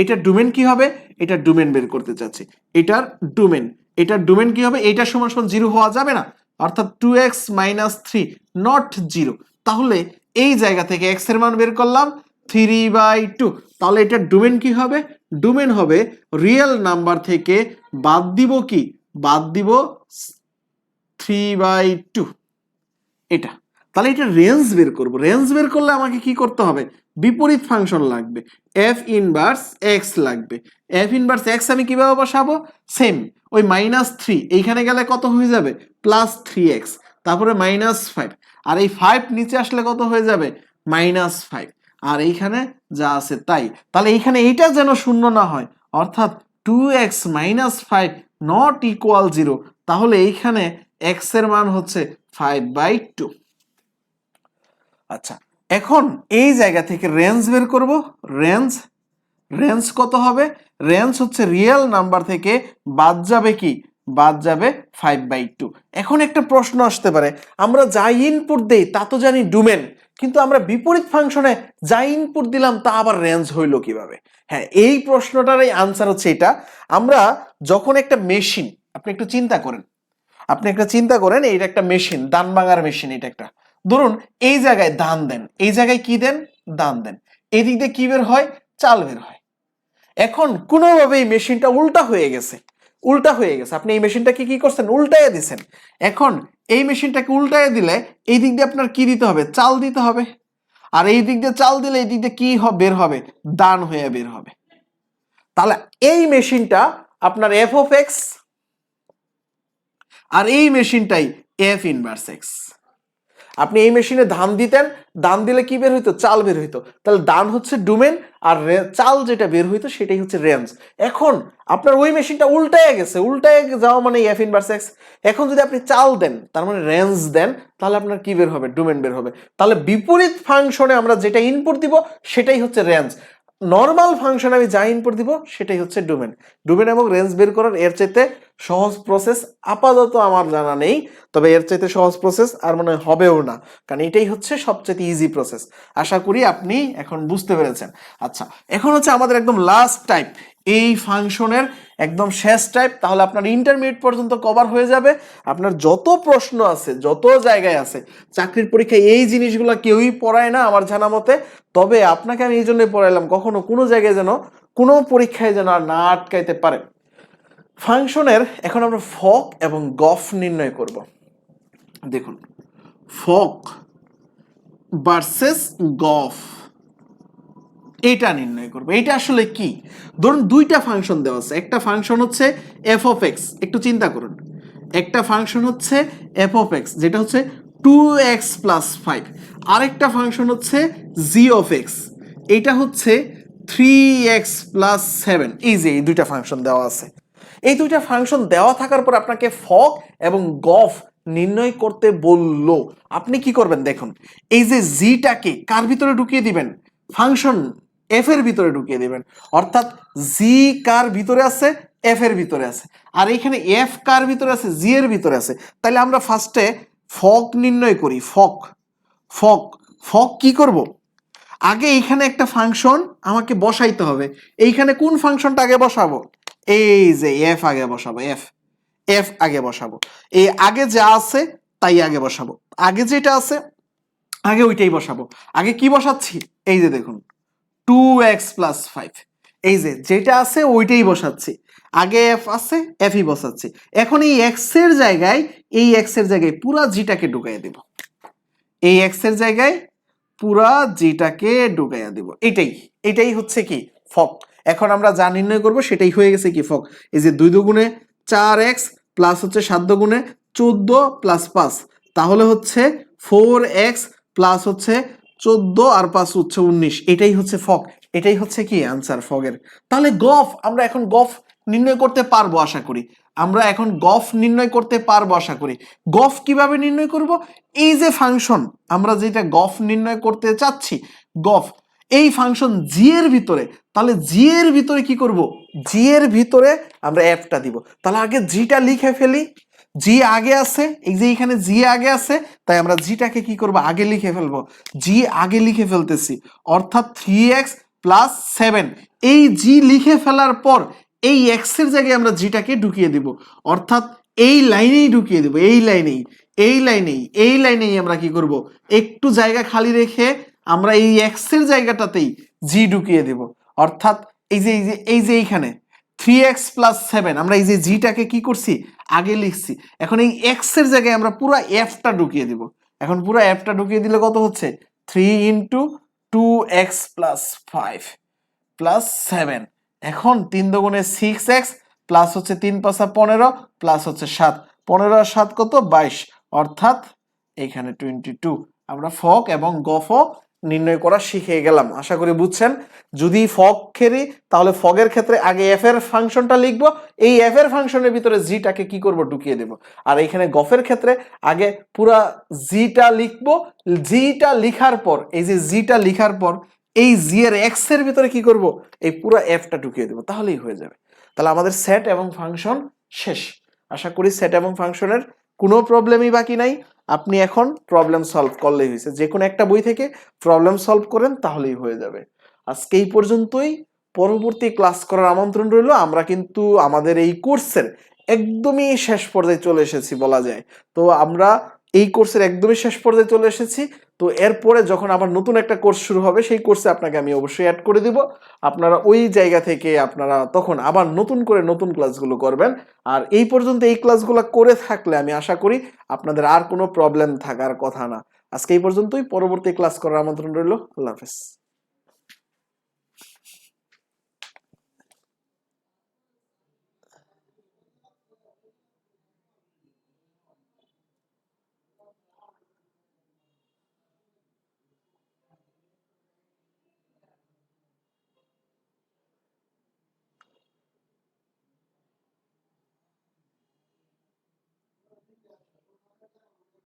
এটার ডোমেন কি হবে? এটার ডোমেন বের করতে চাচ্ছি। এটার ডোমেন কি হবে? এইটার সমান 0 হওয়া যাবে না, অর্থাৎ 2x - 3 নট 0। তাহলে এই জায়গা থেকে x এর মান বের করলাম 3/2। তাহলে এটার ডোমেন কি হবে? ডোমেন হবে রিয়েল নাম্বার থেকে বাদ দিব কি? বাদ দিব 3/2, এটা। তাহলে এটা রেঞ্জ বের করব। রেঞ্জ বের করলে আমাকে কি করতে হবে? বিপরীত ফাংশন লাগবে, f ইনভার্স x লাগবে। f ইনভার্স x আমি কিভাবে বসাবো? সেম, ওই -3 এইখানে গেলে কত হয়ে যাবে? +3x, তারপরে -5, আর এই 5 নিচে আসলে কত হয়ে যাবে? -5, আর এইখানে যা আছে তাই। তাহলে এইখানে এইটা যেন শূন্য না হয়, অর্থাৎ 2x - 5 নট ইকুয়াল 0। তাহলে এইখানে x এর মান হচ্ছে 5/2। আচ্ছা, এখন এই জায়গা থেকে রেঞ্জ বের করব। রেঞ্জ কত হবে? রেঞ্জ হচ্ছে রিয়েল নাম্বার থেকে বাদ যাবে কি? বাদ যাবে 5/2। এখন একটা প্রশ্ন আসতে পারে, আমরা যা ইনপুট দেই তা তো জানি ডোমেন, কিন্তু আমরা বিপরীত ফাংশনে যা ইনপুট দিলাম তা আবার রেঞ্জ হইলো কিভাবে? হ্যাঁ, এই প্রশ্নটারই আনসার হচ্ছে এটা। আমরা যখন একটা মেশিন, আপনি একটা চিন্তা করেন, এইটা একটা মেশিন, ধান ভাঙার মেশিন। এটা একটা, ধরুন এই জায়গায় ধান দেন, এই জায়গায় কি দেন? ধান দেন। এই দিক দিয়ে কি বের হয়? চাল বের হয়। এখন কোনোভাবে এই মেশিনটা উল্টা হয়ে গেছে। আপনি এই মেশিনটাকে কি করছেন? উল্টাইয়া দিছেন। এখন এই মেশিনটাকে উল্টাইয়া দিলে এই দিক দিয়ে আপনার কি দিতে হবে? চাল দিতে হবে। আর এই দিক দিয়ে চাল দিলে এই দিক দিয়ে কি বের হবে? ধান হয়ে বের হবে। তাহলে এই মেশিনটা আপনার f of x, আর এই মেশিনটাই f ইনভার্স x। আপনি এই মেশিনে ধান দিতেন, ধান দিলে কি বের হইতো? চাল বের হইতো। তাহলে ধান হচ্ছে ডোমেন, আর চাল যেটা বের হইতো সেটাই হচ্ছে রেঞ্জ। এখন আপনার ওই মেশিনটা উল্টায় যাওয়া মানে f ইনভার্স x। এখন যদি আপনি চাল দেন, তার মানে রেঞ্জ দেন, তাহলে আপনার কি বের হবে? ডোমেন বের হবে। তাহলে বিপরীত ফাংশনে আমরা যেটা ইনপুট দিব সেটাই হচ্ছে রেঞ্জ। নর্মাল ফাংশন আমি যা ইনপুট দিব সেটাই হচ্ছে ডোমেন। ডোমেন এবং রেঞ্জ বের করার এর চাইতে সহজ প্রসেস আপাতত আমার জানা নেই, তবে এর চাইতে সহজ প্রসেস আর মনে হয় হবেও না, কারণ এটাই হচ্ছে সবচেয়ে ইজি প্রসেস। আশা করি আপনি এখন বুঝতে পেরেছেন। আচ্ছা, এখন হচ্ছে আমাদের একদম লাস্ট টাইপ, এই ফাংশনের একদম শেষ টাইপ, তাহলে আপনার ইন্টারমিডিয়েট পর্যন্ত কভার হয়ে যাবে। আপনার যত প্রশ্ন আছে, যত জায়গায় আছে, চাকরির পরীক্ষায় এই জিনিসগুলো কেউই পড়ায় না আমার জানা মতে, তবে আপনাকে আমি এই জন্যই পড়াইলাম, কখনো কোনো জায়গায় যেন, কোনো পরীক্ষায় যেন আর না আটকাইতে পারে। ফাংশনের এখন আমরা ফক এবং গফ নির্ণয় করব। দেখুন, ফক ভার্সেস গফ, এটা নির্ণয় করবো। এটা আসলে কি? ধরুন দুইটা ফাংশন দেওয়া আছে, একটা ফাংশন হচ্ছে এফ অফ এক্স, একটু চিন্তা করুন, একটা ফাংশন হচ্ছে এফ অফ এক্স যেটা হচ্ছে 2x+5, আরেকটা ফাংশন হচ্ছে জি অফ এক্স, এটা হচ্ছে 3x+7। এই যে এই দুইটা ফাংশন দেওয়া আছে, এই দুইটা ফাংশন দেওয়া থাকার পর আপনাকে ফক এবং গফ নির্ণয় করতে বলল। আপনি কি করবেন দেখুন, এই যে জিটাকে কার ভিতরে ঢুকিয়ে দিবেন? ফাংশন এফ এর ভিতরে ঢুকিয়ে দিবেন, অর্থাৎ জি কার ভিতরে আছে? এফ এর ভিতরে আছে। আর এখানে এফ কার ভিতরে আছে? জি এর ভিতরে আছে। তাহলে আমরা ফার্স্টে ফক নির্ণয় করি। ফক ফক ফক কি করব? আগে এইখানে একটা ফাংশন আমাকে বসাইতে হবে। এইখানে কোন ফাংশনটা আগে বসাবো? এই যে এফ আগে বসাবো, এফ এফ আগে বসাবো। এই আগে যা আছে তাই আগে বসাবো, আগে যেটা আছে আগে ওইটাই বসাবো। আগে কি বসাচ্ছি? এই যে দেখুন 2x+5, এই যে যেটা আছে ওইটাই বসাচ্ছি। আগে এফ আছে, এফই বসাচ্ছি। এখন এই এক্স এর জায়গায়, এই এক্স এর জায়গায় পুরা জিটাকে ঢুকাইয়া দিব, এই এক্স এর জায়গায় পুরা জিটাকে ঢুকাইয়া দিব। এটাই এটাই হচ্ছে কি ফক। এখন আমরা যা নির্ণয় করব সেটাই হয়ে গেছে কি ফক। এই যে 2 দুগুণে 4x প্লাস হচ্ছে 7 দুগুণে 14 প্লাস 5, তাহলে হচ্ছে 4x প্লাস হচ্ছে 14 আর 5 হচ্ছে 19, এটাই হচ্ছে ফক। এটাই হচ্ছে কি আনসার ফগের। তাহলে গফ আমরা এখন গফ নির্ণয় করতে পারবো আশা করি। আমরা এখন গফ নির্ণয় করতে পারবো আশা করি। গফ কিভাবে নির্ণয় করব? এই যে ফাংশন আমরা যেটা গফ নির্ণয় করতে চাচ্ছি, গফ এই ফাংশন জি এর ভিতরে, তাহলে জি এর ভিতরে কি করব? জি এর ভিতরে আমরা এফটা দিব। তাহলে আগে জিটা লিখে ফেলি, জি আগে আছে, এই যে এখানে জি আগে আছে, তাই আমরা জিটাকে কি করব? আগে লিখে ফেলবো। জি আগে লিখে ফেলতেছি, অর্থাৎ 3x+7। এই জি লিখে ফেলার পর এই এক্স এর জায়গায় আমরা জিটাকে ঢুকিয়ে দিব, অর্থাৎ এই লাইনেই ঢুকিয়ে দিব, এই লাইনেই, এই লাইনেই, এই লাইনেই আমরা কি করব? একটু জায়গা খালি রেখে আমরা এই এক্স এর জায়গাটাতেই জি ঢুকিয়ে দেব, অর্থাৎ এই যে এইখানে 3x+7 আমরা এই যে জিটাকে কি করছি? আগে লিখছি। এখন এই এক্স এর জায়গায় আমরা পুরো এফটা ঢুকিয়ে দিব। এখন পুরো এফটা ঢুকিয়ে দিলে কত হচ্ছে? 3 × 2x+5+7। এখন 3 দুগুণে 6x প্লাস হচ্ছে 3 5 15 প্লাস হচ্ছে 7, 15 আর 7 কত? 22, অর্থাৎ এখানে 22। আমরা ফক এবং গফ নির্ণয় করা শিখে গেলাম, আশা করি বুঝছেন। যদি ফক খেলি তাহলে ফগের ক্ষেত্রে আগে এফ এর ফাংশনটা লিখবো, এই এফ এর ফাংশনের ভিতরে জিটাকে কি করব? ঢুকিয়ে দেব। আর এখানে গফের ক্ষেত্রে আগে পুরা জিটা লিখবো, জিটা লিখার পর এই যে জিটা লিখার পর এই জি এর এক্স এর ভিতরে কি করব? এই পুরো এফটা ঢুকিয়ে দেব, তাহলেই হয়ে যাবে। তাহলে আমাদের সেট এবং ফাংশন শেষ। আশা করি সেট এবং ফাংশনের কোনো প্রবলেমই বাকি নাই। আপনি এখন প্রবলেম সলভ করলেই হয়েছে, যে কোনো একটা বই থেকে প্রবলেম সলভ করেন তাহলেই হয়ে যাবে। আজকে এই পর্যন্তই, পরবর্তী ক্লাস করার আমন্ত্রণ রইল। আমরা কিন্তু আমাদের এই কোর্সের একদমই শেষ পর্যায়ে চলে এসেছি বলা যায়। তো আমরা এই কোর্সের একদমই শেষ পর্যায়ে চলে এসেছি। তো এরপরে যখন আবার নতুন একটা কোর্স শুরু হবে সেই কোর্সে আপনাকে আমি অবশ্যই অ্যাড করে দিব। আপনারা ওই জায়গা থেকে আপনারা তখন আবার নতুন করে নতুন ক্লাসগুলো করবেন। আর এই পর্যন্ত এই ক্লাসগুলো করে থাকলে আমি আশা করি আপনাদের আর কোনো প্রবলেম থাকার কথা না। আজকে এই পর্যন্তই, পরবর্তী ক্লাস করার আমন্ত্রণ রইল। আল্লাহ হাফেজ।